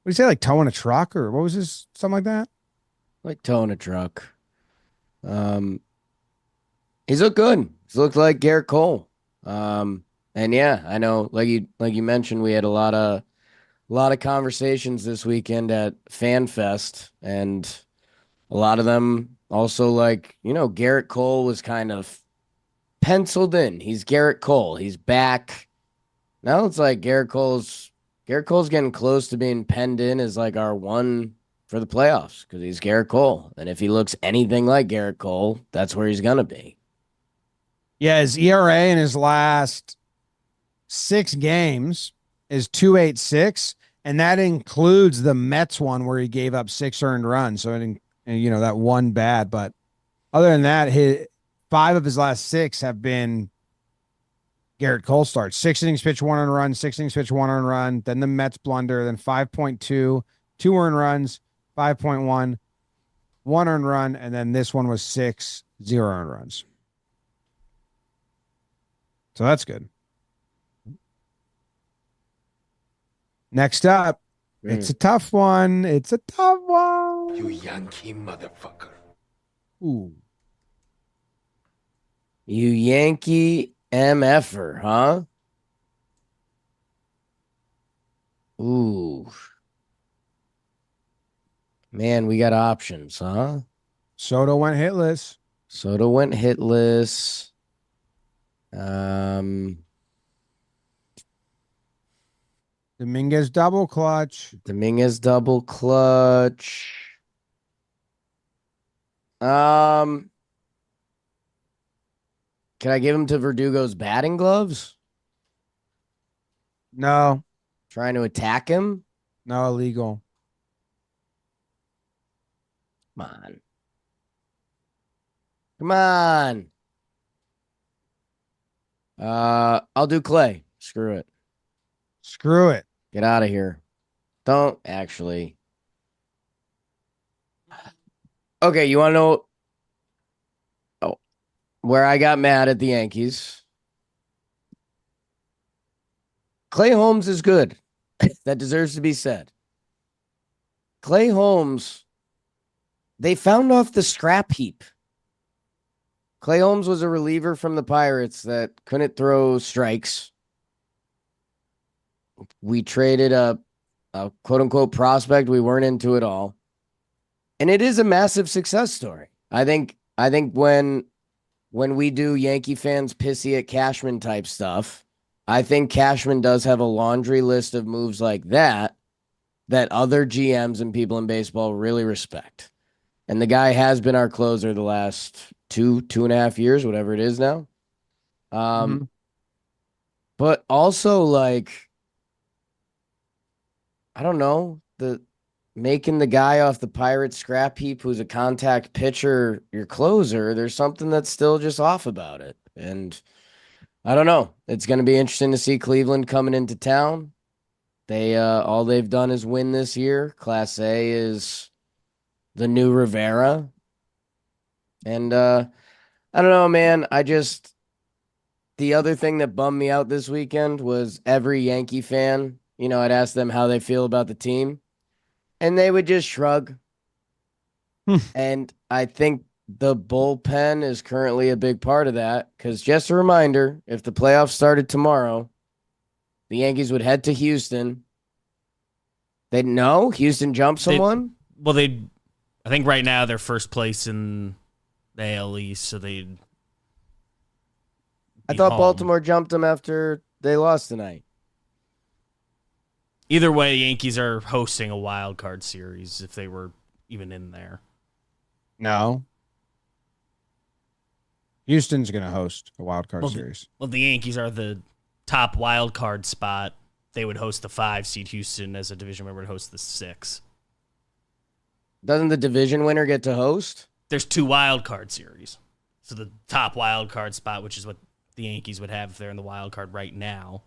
What did he say? Like towing a truck or what was his, something like that? Like towing a truck. He's looked good. He's looked like Garrett Cole. And yeah, I know, like you mentioned, we had a lot of conversations this weekend at FanFest, and a lot of them also like, Garrett Cole was kind of penciled in. He's Garrett Cole. He's back. Now it's like Garrett Cole's getting close to being penned in as like our one for the playoffs because he's Garrett Cole. And if he looks anything like Garrett Cole, that's where he's going to be. Yeah, his ERA in his last 6 games is 2.86, and that includes the Mets one where he gave up 6 earned runs. So, that one bad. But other than that, 5 of his last 6 have been Garrett Cole starts. 6 innings pitched, 1 earned run, 6 innings pitched, 1 earned run, then the Mets blunder, then 5.2, 2 earned runs, 5.1, 1 earned run, and then this one was 6, 0 earned runs. So that's good. Next up, it's a tough one. It's a tough one. You Yankee motherfucker. Ooh. You Yankee MFer, huh? Ooh. Man, we got options, huh? Soto went hitless. Soto went hitless. Dominguez double clutch. Dominguez double clutch. Can I give him to Verdugo's batting gloves? No, Trying to attack him? no, illegal. Come on. Come on. I'll do Clay. Screw it. Screw it. Get out of here. Don't actually. Okay, you want to know where I got mad at the Yankees? Clay Holmes is good. That deserves to be said. Clay Holmes, they found off the scrap heap. Clay Holmes was a reliever from the Pirates that couldn't throw strikes. We traded a quote-unquote prospect. We weren't into it all. And it is a massive success story. I think when we do Yankee fans pissy at Cashman type stuff, I think Cashman does have a laundry list of moves like that other GMs and people in baseball really respect. And the guy has been our closer the last 2.5 years, whatever it is now. But also, like, I don't know, making the guy off the Pirates scrap heap who's a contact pitcher your closer, there's something that's still just off about it. And I don't know. It's going to be interesting to see Cleveland coming into town. They all they've done is win this year. Class A is the new Rivera. And I don't know, man. The other thing that bummed me out this weekend was every Yankee fan, I'd ask them how they feel about the team, and they would just shrug. And I think the bullpen is currently a big part of that, because just a reminder, if the playoffs started tomorrow, the Yankees would head to Houston. They'd know Houston jumped someone. I think right now they're first place in the AL East, so I thought Baltimore jumped them after they lost tonight. Either way, Yankees are hosting a wild card series if they were even in there. No. Houston's going to host a wild card series. Well, the Yankees are the top wild card spot. They would host the 5 seed. Houston, as a division member, would host the 6. Doesn't the division winner get to host? There's 2 wild card series. So the top wild card spot, which is what the Yankees would have if they're in the wild card right now,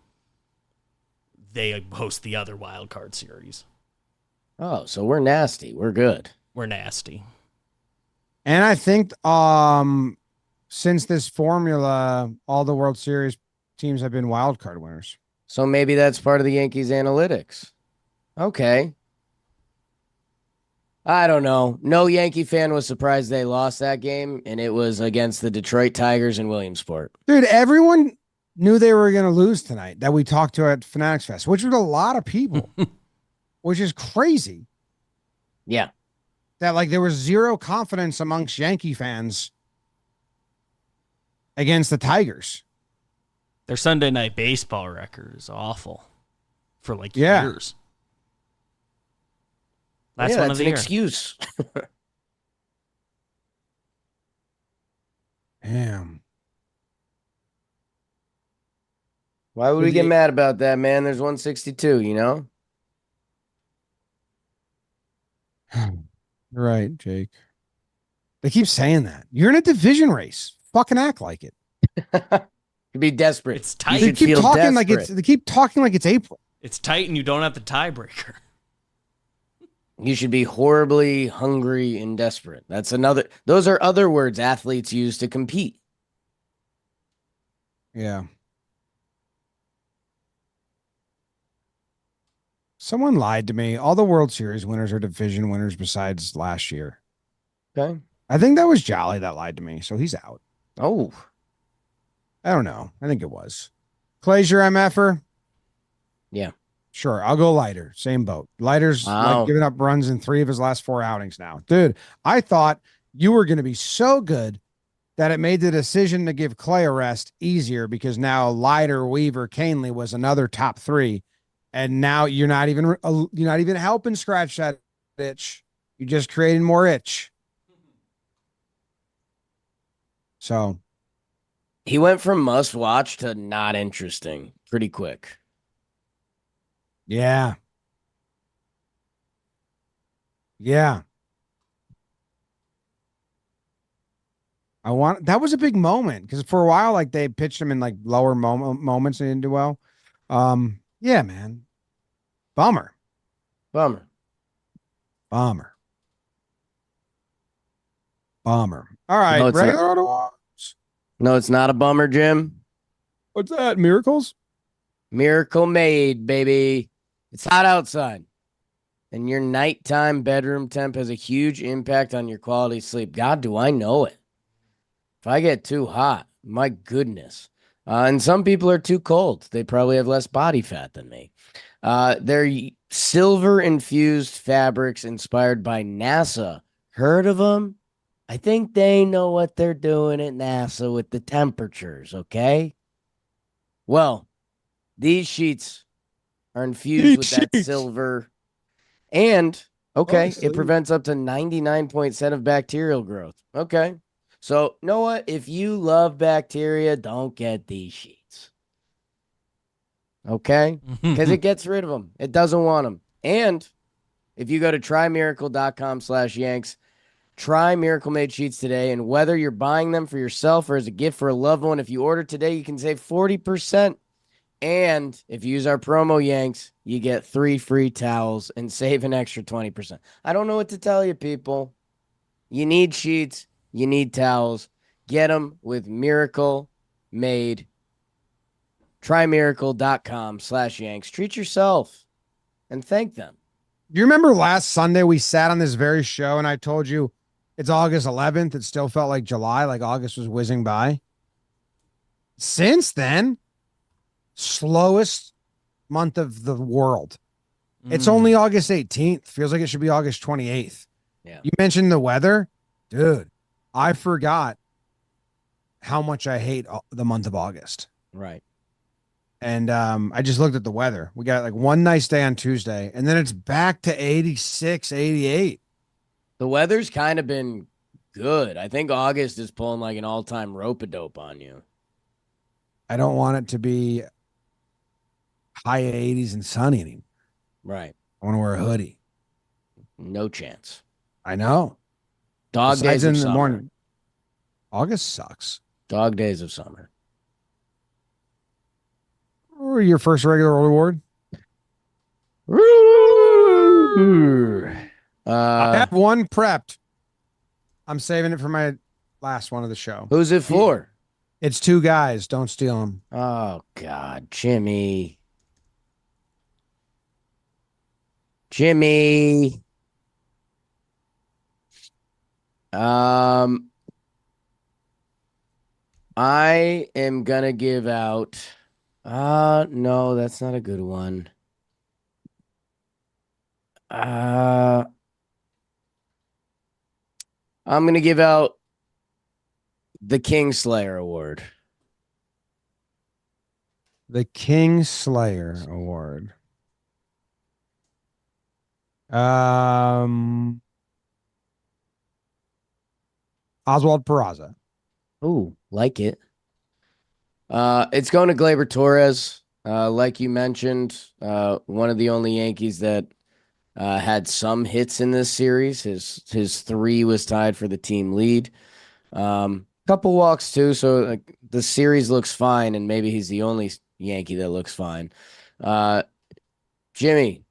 they host the other wild card series. Oh, so we're nasty. We're good. We're nasty. And I think since this formula, all the World Series teams have been wild card winners. So maybe that's part of the Yankees analytics. Okay. I don't know. No Yankee fan was surprised they lost that game, and it was against the Detroit Tigers in Williamsport. Dude, everyone knew they were going to lose tonight that we talked to at Fanatics Fest, which was a lot of people, which is crazy. Yeah. That there was zero confidence amongst Yankee fans against the Tigers. Their Sunday night baseball record is awful for years. Last Yeah, one that's of the an year. excuse. Damn. Why would we get mad about that, man? There's 162, you know? Right, Jake. They keep saying that. You're in a division race. Fucking act like it. To be desperate. It's You tight. They should keep feel talking desperate. they keep talking like it's April. It's tight, and you don't have the tiebreaker. You should be horribly hungry and desperate. Those are other words athletes use to compete. Yeah. Someone lied to me. All the World Series winners are division winners besides last year. Okay. I think that was Jolly that lied to me, so he's out. Oh, I don't know. I think it was. Clay's your MFer? yeah. Sure, I'll go Lighter. Same boat. Lighter's Wow. like giving up runs in 3 of his last 4 outings now. Dude, I thought you were going to be so good that it made the decision to give Clay a rest easier because now Lighter, Weaver, Canely was another top 3. And now you're not even helping scratch that itch. You're just creating more itch. So He went from must watch to not interesting pretty quick. yeah. Yeah. That was a big moment because for a while, like they pitched him in like lower moments and he didn't do well. Yeah, man. Bummer. Bummer. Bummer. Bummer. All right. No, it's Regular auto awards. No, it's not a bummer, Jim. What's that? Miracles? Miracle made, baby. It's hot outside. And your nighttime bedroom temp has a huge impact on your quality of sleep. God, do I know it. If I get too hot, my goodness. And some people are too cold. They probably have less body fat than me. They're silver-infused fabrics inspired by NASA. Heard of them? I think they know what they're doing at NASA with the temperatures, okay? Well, these sheets are infused with that silver. And, okay, it prevents up to 99% of bacterial growth. Okay. So, you know what? If you love bacteria, don't get these sheets. Okay? Because it gets rid of them. It doesn't want them. And if you go to trymiracle.com/Yanks, try Miracle Made Sheets today. And whether you're buying them for yourself or as a gift for a loved one, if you order today, you can save 40%. And if you use our promo Yanks, you get 3 free towels and save an extra 20%. I don't know what to tell you, people. You need sheets. You need towels. Get them with Miracle Made. Trymiracle.com/Yanks. Treat yourself and thank them. Do you remember last Sunday we sat on this very show and I told you it's August 11th. It still felt like July, like August was whizzing by. Since then, slowest month of the world. It's only August 18th. Feels like it should be August 28th. Yeah. You mentioned the weather. Dude, I forgot how much I hate the month of August. Right. And I just looked at the weather. We got like one nice day on Tuesday, and then it's back to 86, 88. The weather's kind of been good. I think August is pulling like an all-time rope-a-dope on you. I don't want it to be high 80s and sunny anymore. Right. I want to wear a hoodie. No chance. I know. Dog Besides days of in the summer. morning. August sucks. Dog days of summer. Or your first regular award? I have one prepped. I'm saving it for my last one of the show. Who's it for? It's 2 guys. Don't steal them. Oh, God. Jimmy. Jimmy. I am going to give out. No, that's not a good one. I'm going to give out the Kingslayer Award. The King Slayer Award. Oswald Peraza. Ooh, like it. It's going to Gleyber Torres. Like you mentioned, one of the only Yankees that had some hits in this series. His 3 was tied for the team lead. Couple walks too, so like the series looks fine, and maybe he's the only Yankee that looks fine. Jamie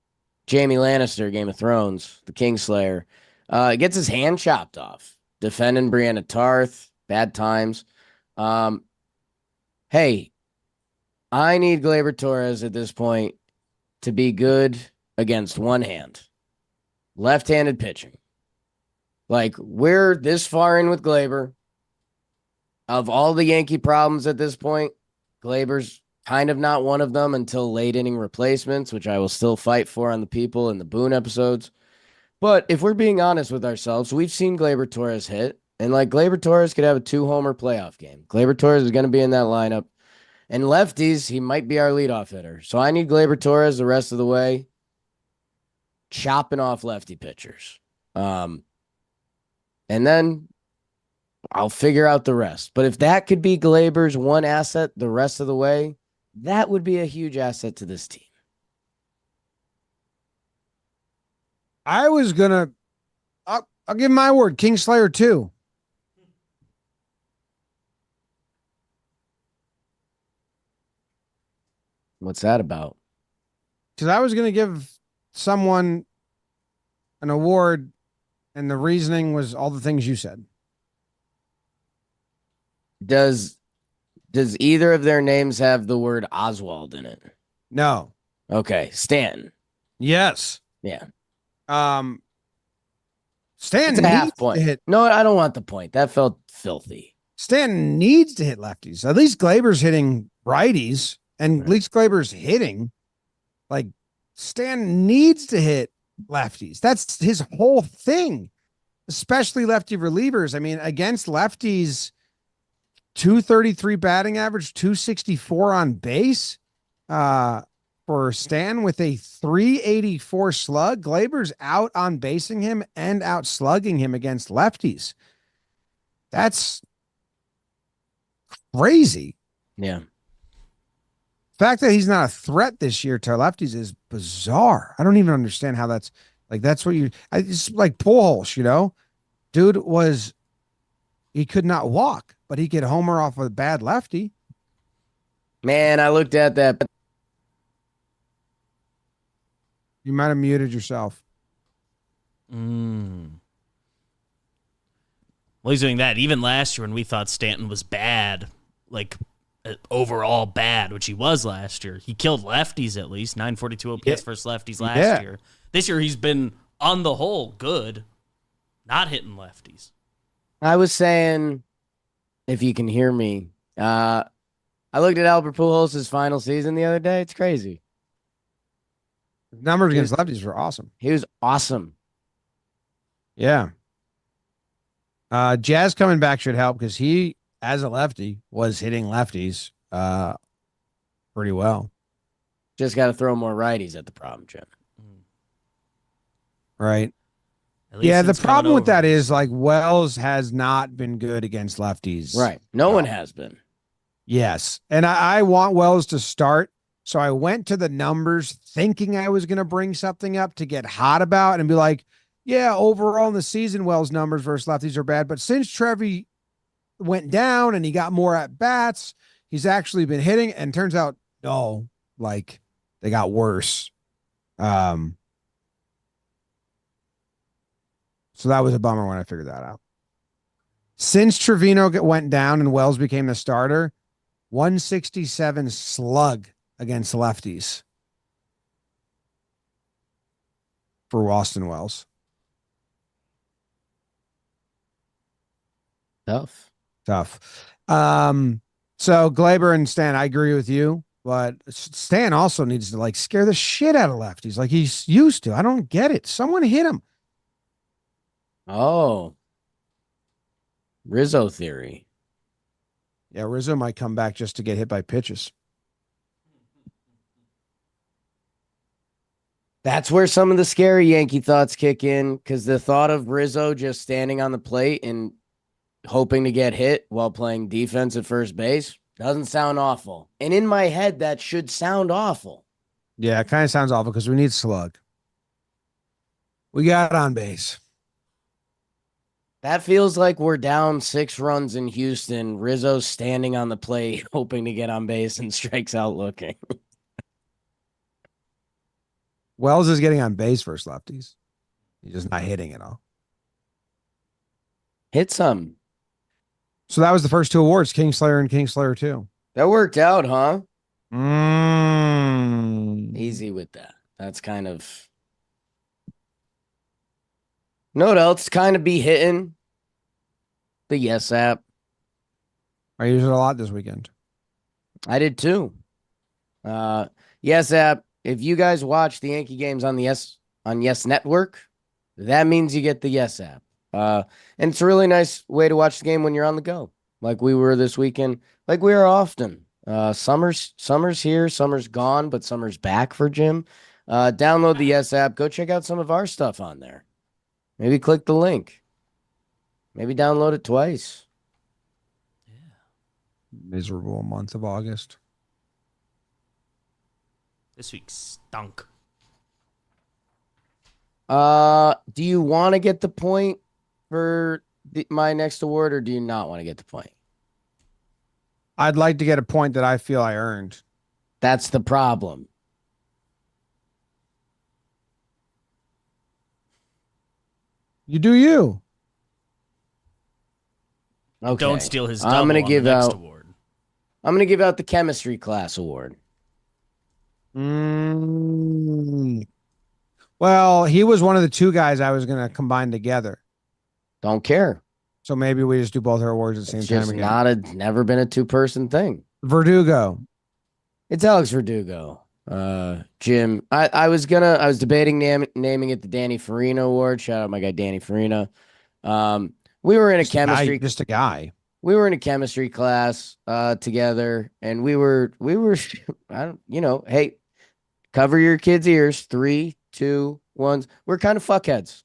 Lannister, Game of Thrones, the Kingslayer, gets his hand chopped off defending Brianna Tarth. Bad times. Hey, I need Gleyber Torres at this point to be good against one hand, left-handed pitching. Like, we're this far in with Gleyber. Of all the Yankee problems at this point, Gleyber's kind of not one of them until late inning replacements, which I will still fight for on the people in the Boone episodes. But if we're being honest with ourselves, we've seen Gleyber Torres hit, and like Gleyber Torres could have a 2-homer playoff game. Gleyber Torres is going to be in that lineup. And lefties, he might be our leadoff hitter. So I need Gleyber Torres the rest of the way, chopping off lefty pitchers. And then I'll figure out the rest. But if that could be Gleyber's one asset the rest of the way, that would be a huge asset to this team. I was gonna. I'll give my word. Kingslayer 2. What's that about? Because I was gonna give someone an award, and the reasoning was all the things you said. Does either of their names have the word Oswald in it? No. Okay, Stanton. Yes. Yeah. Stan It's a needs half point. to hit. No, I don't want the point. That felt filthy. Stan needs to hit lefties. At least Gleyber's hitting righties, and at least Gleyber's hitting. Like, Stan needs to hit lefties. That's his whole thing, especially lefty relievers. I mean, against lefties, 233 batting average, 264 on base. For Stan with a 384 slug. Gleyber's out on basing him and out slugging him against lefties. That's crazy. Yeah. The fact that he's not a threat this year to lefties is bizarre. I don't even understand how that's like, that's what it's like Pujols, dude he could not walk, but he could homer off of a bad lefty. Man, I looked at that. You might have muted yourself. Well, he's doing that. Even last year when we thought Stanton was bad, like overall bad, which he was last year, he killed lefties at least. 942 OPS versus lefties last year. This year he's been, on the whole, good, not hitting lefties. I was saying, if you can hear me, I looked at Albert Pujols' final season the other day. It's crazy. Numbers against lefties were awesome. He was awesome. Yeah. Jazz coming back should help because he, as a lefty, was hitting lefties pretty well. Just got to throw more righties at the problem, Jim. Right. Yeah, the problem with that is like Wells has not been good against lefties. Right. No one has been. Yes. And I want Wells to start. So I went to the numbers thinking I was going to bring something up to get hot about and be like, yeah, overall in the season, Wells' numbers versus lefties are bad. But since Trevi went down and he got more at bats, he's actually been hitting. And turns out, no, like they got worse. So that was a bummer when I figured that out. Since Trevino went down and Wells became the starter, 167 slug against lefties for Austin Wells. Tough. So Gleyber and Stan, I agree with you, but Stan also needs to like scare the shit out of lefties like he's used to. I don't get it. Someone hit him. Oh. Rizzo theory. Yeah, Rizzo might come back just to get hit by pitches. That's where some of the scary Yankee thoughts kick in, because the thought of Rizzo just standing on the plate and hoping to get hit while playing defense at first base doesn't sound awful. And in my head, that should sound awful. Yeah, it kind of sounds awful because we need slug. We got on base. That feels like we're down 6 runs in Houston. Rizzo's standing on the plate, hoping to get on base and strikes out looking. Wells is getting on base versus lefties. He's just not hitting it all. Hit some. So that was the first 2 awards, Kingslayer and Kingslayer 2. That worked out, huh? Mm. Easy with that. That's kind of. Note else kind of be hitting the Yes app. I used it a lot this weekend. I did too. Yes app. If you guys watch the Yankee games on the Yes Network, that means you get the Yes app. And it's a really nice way to watch the game when you're on the go, like we were this weekend, like we are often. Summer's here, summer's gone, but summer's back for Jim. Download the Yes app. Go check out some of our stuff on there. Maybe click the link. Maybe download it twice. Miserable month of August. This week stunk. Do you want to get the point for my next award, or do you not want to get the point? I'd like to get a point that I feel I earned. That's the problem. You do you. Okay. Don't steal his double I'm gonna on give the next out. award. I'm gonna give out the chemistry class award. Well, he was one of the 2 guys I was going to combine together. Don't care. So maybe we just do both our awards at the same It's time just again. never been a 2-person thing. Verdugo. It's Alex Verdugo. Jim, I was debating naming it the Danny Farina Award. Shout out my guy Danny Farina. We were in a chemistry, just a guy. We were in a chemistry class together, and we were hey, cover your kids' ears. 3, 2, 1. We're kind of fuckheads,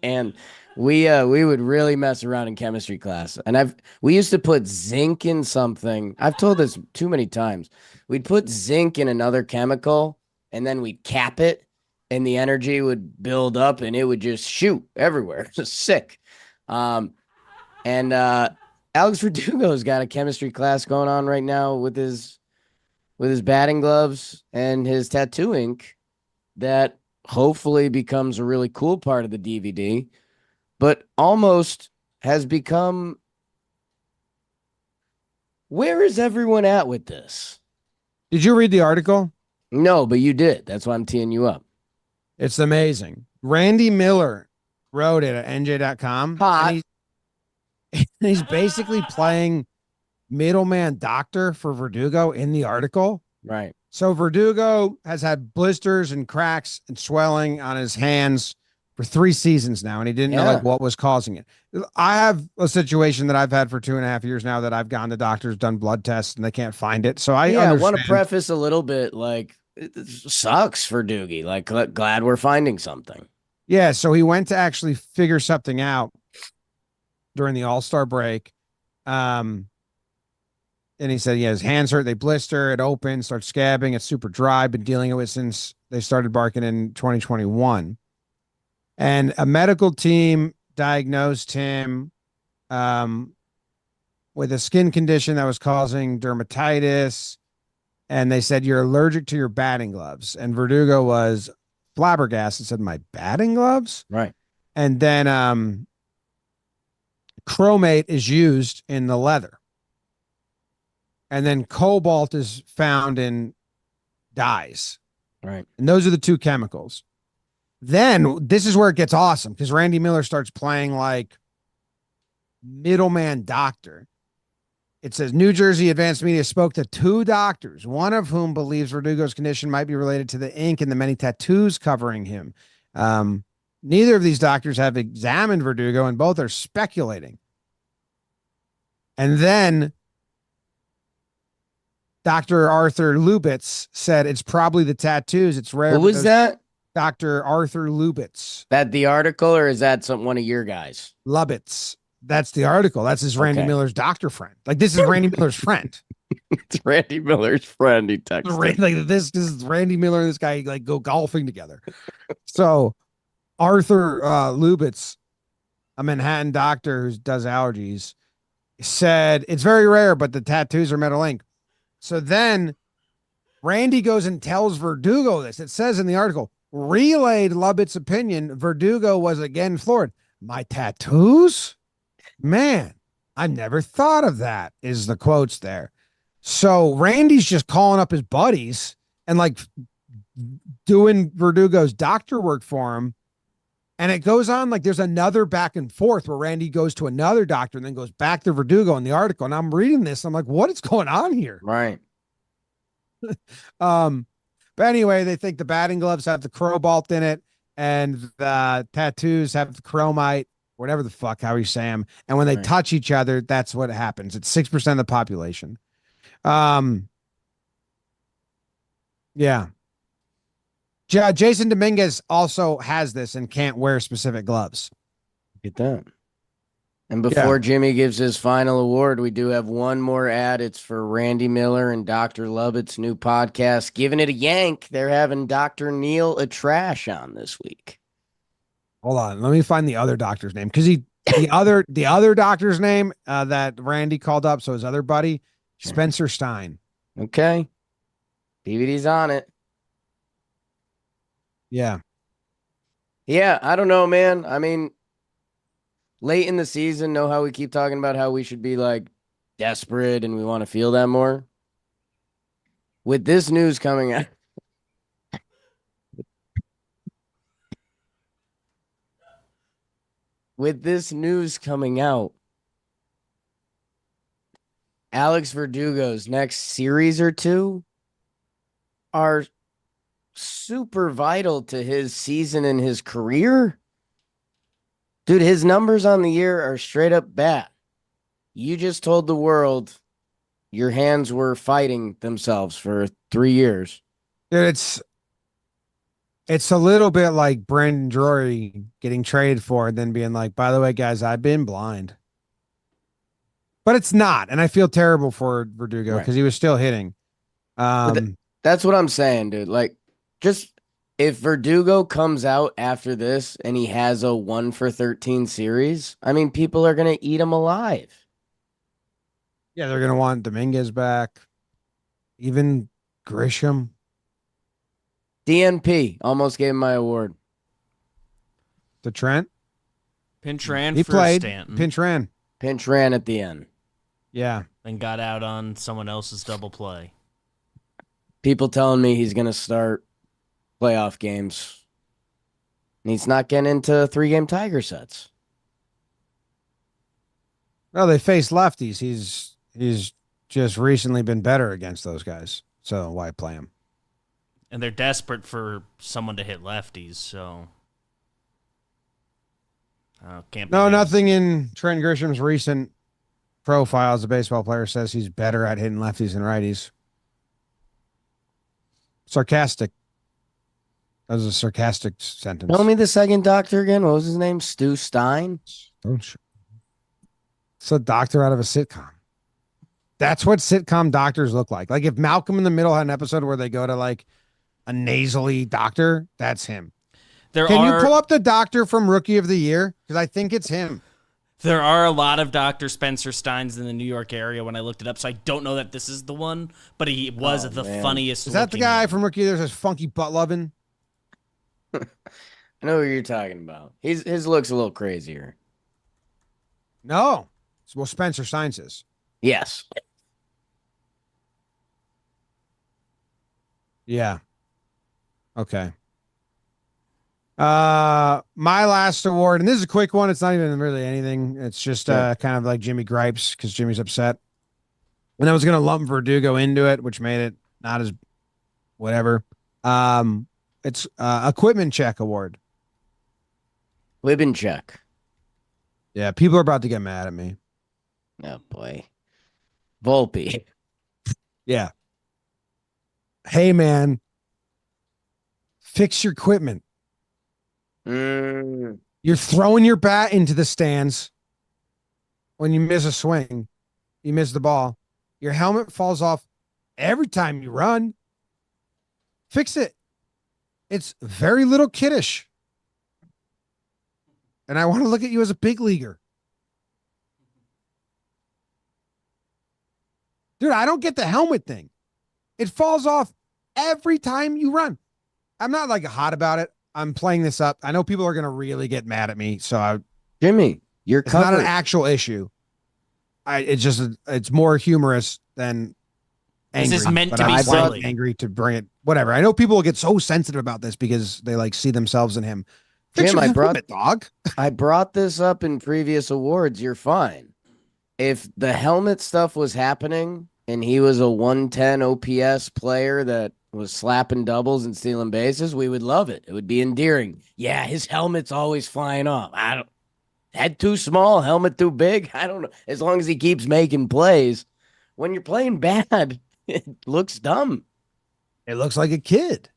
and we would really mess around in chemistry class. And we used to put zinc in something. I've told this too many times. We'd put zinc in another chemical, and then we'd cap it, and the energy would build up, and it would just shoot everywhere. It's just sick. And Alex Verdugo's got a chemistry class going on right now with his batting gloves and his tattoo ink that hopefully becomes a really cool part of the DVD, but almost has become. Where is everyone at with this? Did you read the article? No, but you did. That's why I'm teeing you up. It's amazing. Randy Miller wrote it at NJ.com. Hot. He's basically playing middleman doctor for Verdugo in the article. Right. So Verdugo has had blisters and cracks and swelling on his hands for 3 seasons now, and he didn't know what was causing it. I have a situation that I've had for 2.5 years now that I've gone to doctors, done blood tests, and they can't find it. So I want to preface a little bit, like, it sucks for Doogie. Like, glad we're finding something. Yeah, so he went to actually figure something out during the All-Star break. And he said, his hands hurt, they blister, it opens, starts scabbing, it's super dry, been dealing with it since they started barking in 2021. And a medical team diagnosed him with a skin condition that was causing dermatitis. And they said, you're allergic to your batting gloves. And Verdugo was flabbergasted, said, my batting gloves? Right. And then chromate is used in the leather. And then cobalt is found in dyes. Right. And those are the 2 chemicals. Then this is where it gets awesome, because Randy Miller starts playing like middleman doctor. It says New Jersey Advanced Media spoke to 2 doctors, one of whom believes Verdugo's condition might be related to the ink and the many tattoos covering him. Neither of these doctors have examined Verdugo, and both are speculating. And then Dr. Arthur Lubitz said it's probably the tattoos. It's rare. Who was that? Dr. Arthur Lubitz. That the article, or is that one of your guys? Lubitz. That's the article. That's his Randy Okay. Miller's doctor friend. Like, this is Randy Miller's friend. It's Randy Miller's friend. He texted. Like this is Randy Miller and this guy like go golfing together. So Arthur Lubitz, a Manhattan doctor who does allergies, said it's very rare, but the tattoos are Metal Ink. So then Randy goes and tells Verdugo this. It says in the article, relayed Lubitz's opinion. Verdugo was again floored. My tattoos? Man, I never thought of that, is the quotes there. So Randy's just calling up his buddies and like doing Verdugo's doctor work for him. And it goes on like there's another back and forth where Randy goes to another doctor and then goes back to Verdugo in the article. And I'm reading this. I'm like, what is going on here? Right. But anyway, they think the batting gloves have the cobalt in it and the tattoos have the chromite, whatever the fuck, how you say them. And when they touch each other, that's what happens. It's 6% of the population. Yeah. Jasson Dominguez also has this and can't wear specific gloves. Get that. And before Jimmy gives his final award, we do have one more ad. It's for Randy Miller and Dr. Lovett's new podcast, Giving It a Yank. They're having Dr. Neil a Trash on this week. Hold on. Let me find the other doctor's name. Because the other doctor's name that Randy called up, so his other buddy, Spencer Stein. Okay. DVD's on it. Yeah. Yeah, I don't know, man. I mean, late in the season, know how we keep talking about how we should be like desperate and we want to feel that more? With this news coming out. With this news coming out, Alex Verdugo's next series or two are super vital to his season and his career. Dude, his numbers on the year are straight up bad. You just told the world your hands were fighting themselves for 3 years. Dude, it's a little bit like Brandon Drury getting traded for and then being like, by the way, guys, I've been blind. But it's not. And I feel terrible for Verdugo because he was still hitting. That's what I'm saying, dude. Like, just if Verdugo comes out after this and he has a 1-for-13 series, I mean, people are going to eat him alive. Yeah, they're going to want Dominguez back. Even Grisham. DNP almost gave him my award. To Trent. Pinch ran He for played. Stanton. Pinch ran. Pinch ran at the end. Yeah. Then got out on someone else's double play. People telling me he's going to start playoff games. And he's not getting into 3-game Tiger sets. No, they face lefties. He's just recently been better against those guys. So why play him? And they're desperate for someone to hit lefties, so can't be No, good. nothing in Trent Grisham's recent profile as a baseball player says he's better at hitting lefties than righties. Sarcastic. That was a sarcastic sentence. Tell me the second doctor again. What was his name? Stu Stein? It's a doctor out of a sitcom. That's what sitcom doctors look like. Like if Malcolm in the Middle had an episode where they go to like a nasally doctor, that's him. Can you pull up the doctor from Rookie of the Year? Because I think it's him. There are a lot of Dr. Spencer Steins in the New York area when I looked it up, so I don't know that this is the one, but he was funniest. Is that the guy from Rookie of the Year that says funky butt loving? I know who you're talking about. His looks a little crazier. No. Well, Spencer Stein says. Yes. Yeah. Okay. My last award, and this is a quick one. It's not even really anything. It's just kind of like Jimmy gripes because Jimmy's upset. And I was going to lump Verdugo into it, which made it not as whatever. It's Equipment Check Award. Libin check. Yeah, people are about to get mad at me. Oh, boy. Volpe. Yeah. Hey, man. Fix your equipment. Mm, You're throwing your bat into the stands when you miss a swing. You miss the ball. Your helmet falls off every time you run. Fix it. It's very little kiddish. And I want to look at you as a big leaguer. Dude, I don't get the helmet thing. It falls off every time you run. I'm not like hot about it. I'm playing this up. I know people are going to really get mad at me. So Jimmy, you're it's not covered. an actual issue. It's more humorous than angry. This is meant but to be I'm silly. angry to bring it. Whatever. I know people will get so sensitive about this because they like see themselves in him. Fix Jim, your I brought helmet, dog. I brought this up in previous awards. You're fine. If the helmet stuff was happening and he was a 110 OPS player that was slapping doubles and stealing bases, we would love it. It would be endearing. Yeah, his helmet's always flying off. Head too small, helmet too big. I don't know. As long as he keeps making plays. When you're playing bad, it looks dumb. It looks like a kid.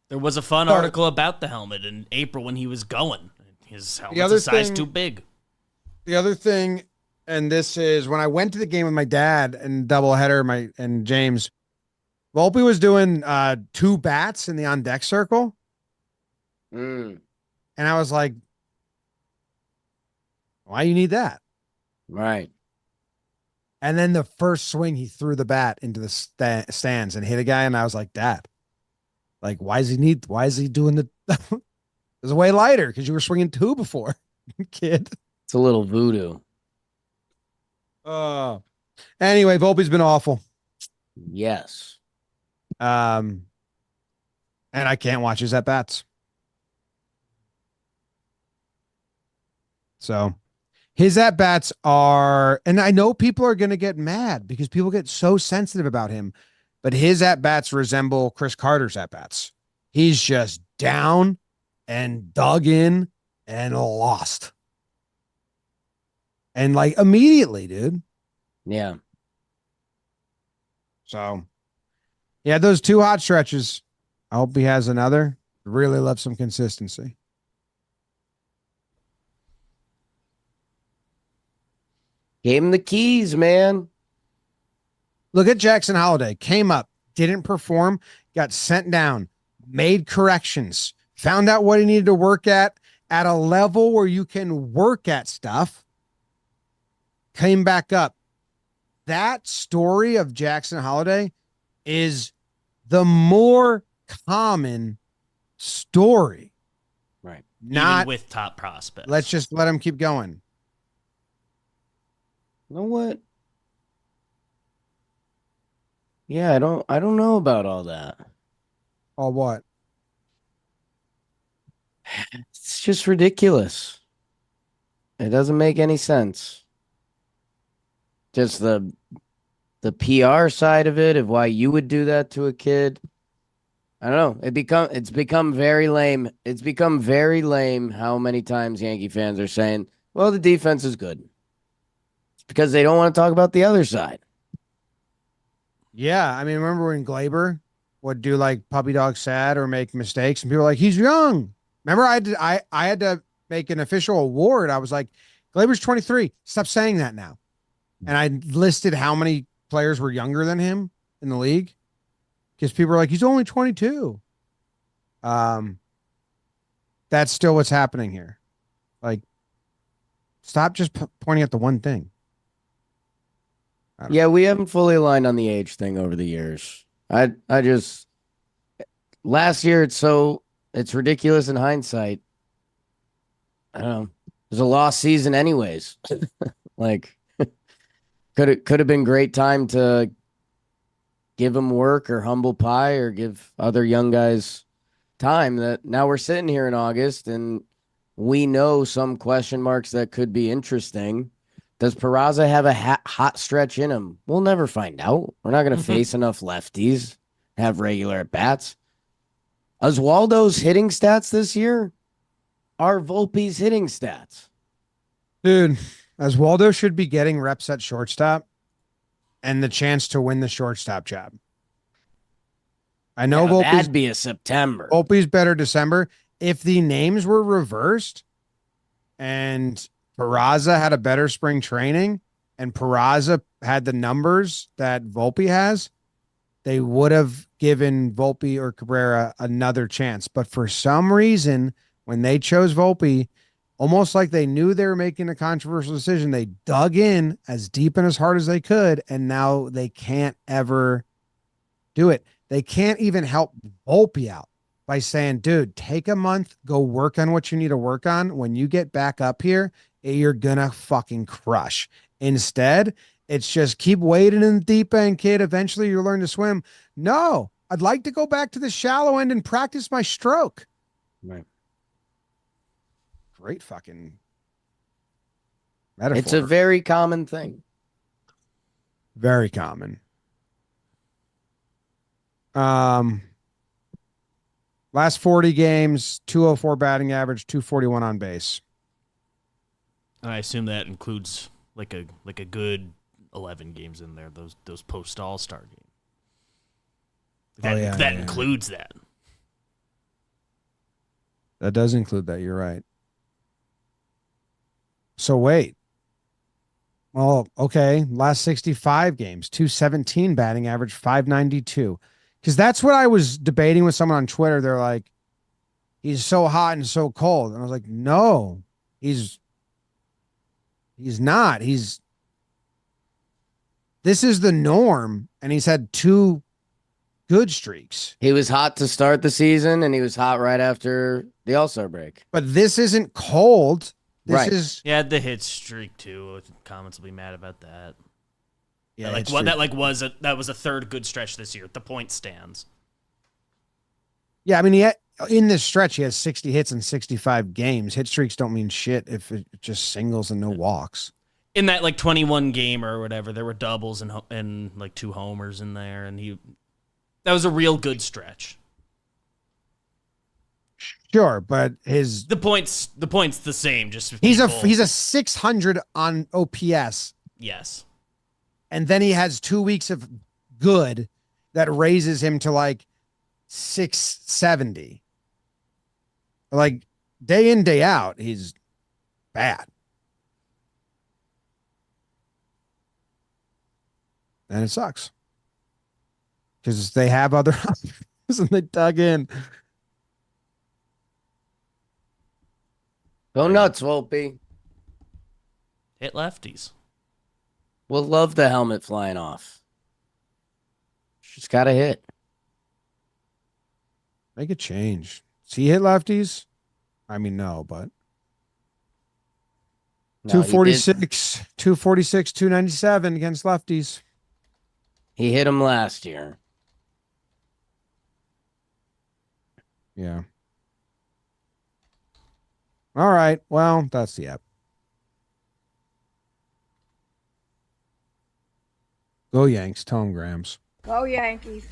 There was a fun article about the helmet in April when he was going. His helmet's a size too big. The other thing, and this is when I went to the game with my dad and doubleheader, and James, Volpe was doing 2 bats in the on deck circle. Mm, And I was like, why you need that? right. And then the first swing, he threw the bat into the stands and hit a guy. And I was like, Dad, like, why is he doing the, it was way lighter because you were swinging 2 before, kid. It's a little voodoo. Anyway, Volpe's been awful. Yes. And I can't watch his at bats. So his at bats are, and I know people are going to get mad because people get so sensitive about him, but his at bats resemble Chris Carter's at bats. He's just down and dug in and lost. And like immediately, dude. Yeah. So he had those 2 hot stretches. I hope he has another. Really love some consistency. Gave him the keys, man. Look at Jackson Holiday. Came up, didn't perform, got sent down, made corrections, found out what he needed to work at a level where you can work at stuff, came back up. That story of Jackson Holiday is the more common story. Right. Not even with top prospects. let's just let him keep going. You know what? Yeah, I don't know about all that. Or what? It's just ridiculous. It doesn't make any sense. Just the PR side of it, of why you would do that to a kid. I don't know. It's become very lame. It's become very lame how many times Yankee fans are saying, well, the defense is good. It's because they don't want to talk about the other side. Yeah, I mean, remember when Gleyber would do like puppy dog sad or make mistakes, and people were like, he's young. Remember, I had to make an official award. I was like, Gleyber's 23. Stop saying that now. And I listed how many players were younger than him in the league because people were like, he's only 22. That's still what's happening here. Like, stop just pointing at the one thing. Yeah, we haven't fully aligned on the age thing over the years. I just last year it's ridiculous in hindsight. I don't know. It was a lost season anyways. Like could have been great time to give them work or humble pie or give other young guys time. That now we're sitting here in August and we know some question marks that could be interesting. Does Peraza have a hot stretch in him? We'll never find out. We're not going to face enough lefties, have regular at bats. Oswaldo's hitting stats this year are Volpe's hitting stats. Dude, Oswaldo should be getting reps at shortstop and the chance to win the shortstop job. I know Yeah, Volpe's that'd be a September. Volpe's better December. if the names were reversed and Peraza had a better spring training and Peraza had the numbers that Volpe has, they would have given Volpe or Cabrera another chance. But for some reason, when they chose Volpe, almost like they knew they were making a controversial decision, they dug in as deep and as hard as they could, and now they can't ever do it. They can't even help Volpe out by saying, dude, take a month, go work on what you need to work on. When you get back up here, you're gonna fucking crush. Instead, it's just keep wading in the deep end, kid. Eventually you'll learn to swim. No, I'd like to go back to the shallow end and practice my stroke. Right. Great fucking metaphor. It's a very common thing. Very common. Last 40 games, 204 batting average, 241 on base. I assume that includes like a good 11 games in there. Those post All-Star games. That includes that. That does include that. You're right. So wait. Well, okay. Last 65 games, 217 batting average, 592. Because that's what I was debating with someone on Twitter. They're like, he's so hot and so cold. And I was like, no, he's not. This is the norm. And he's had 2 good streaks. He was hot to start the season, and he was hot right after the All-Star break. But this isn't cold. This is Yeah, the hit streak too. Comments will be mad about that. yeah, like it's what true. that was a third good stretch this year. The point stands. Yeah, I mean, in this stretch, he has 60 hits in 65 games. Hit streaks don't mean shit if it just singles and no walks. In that like 21 game or whatever, there were doubles and like 2 homers in there, and that was a real good stretch. Sure, but the point's the same. Just he's a 600 on OPS. Yes, and then he has 2 weeks of good that raises him to like 670. Like day in, day out, he's bad. And it sucks. Because they have other options and they dug in. Go nuts, Volpe. hit lefties. We'll love the helmet flying off. She's got to hit. Make a change. See, hit lefties? I mean, no, but No, 246, 246, 297 against lefties. He hit him last year. Yeah. All right. Well, that's the app. Go Yanks. Tell 'em Grams. Go Yankees.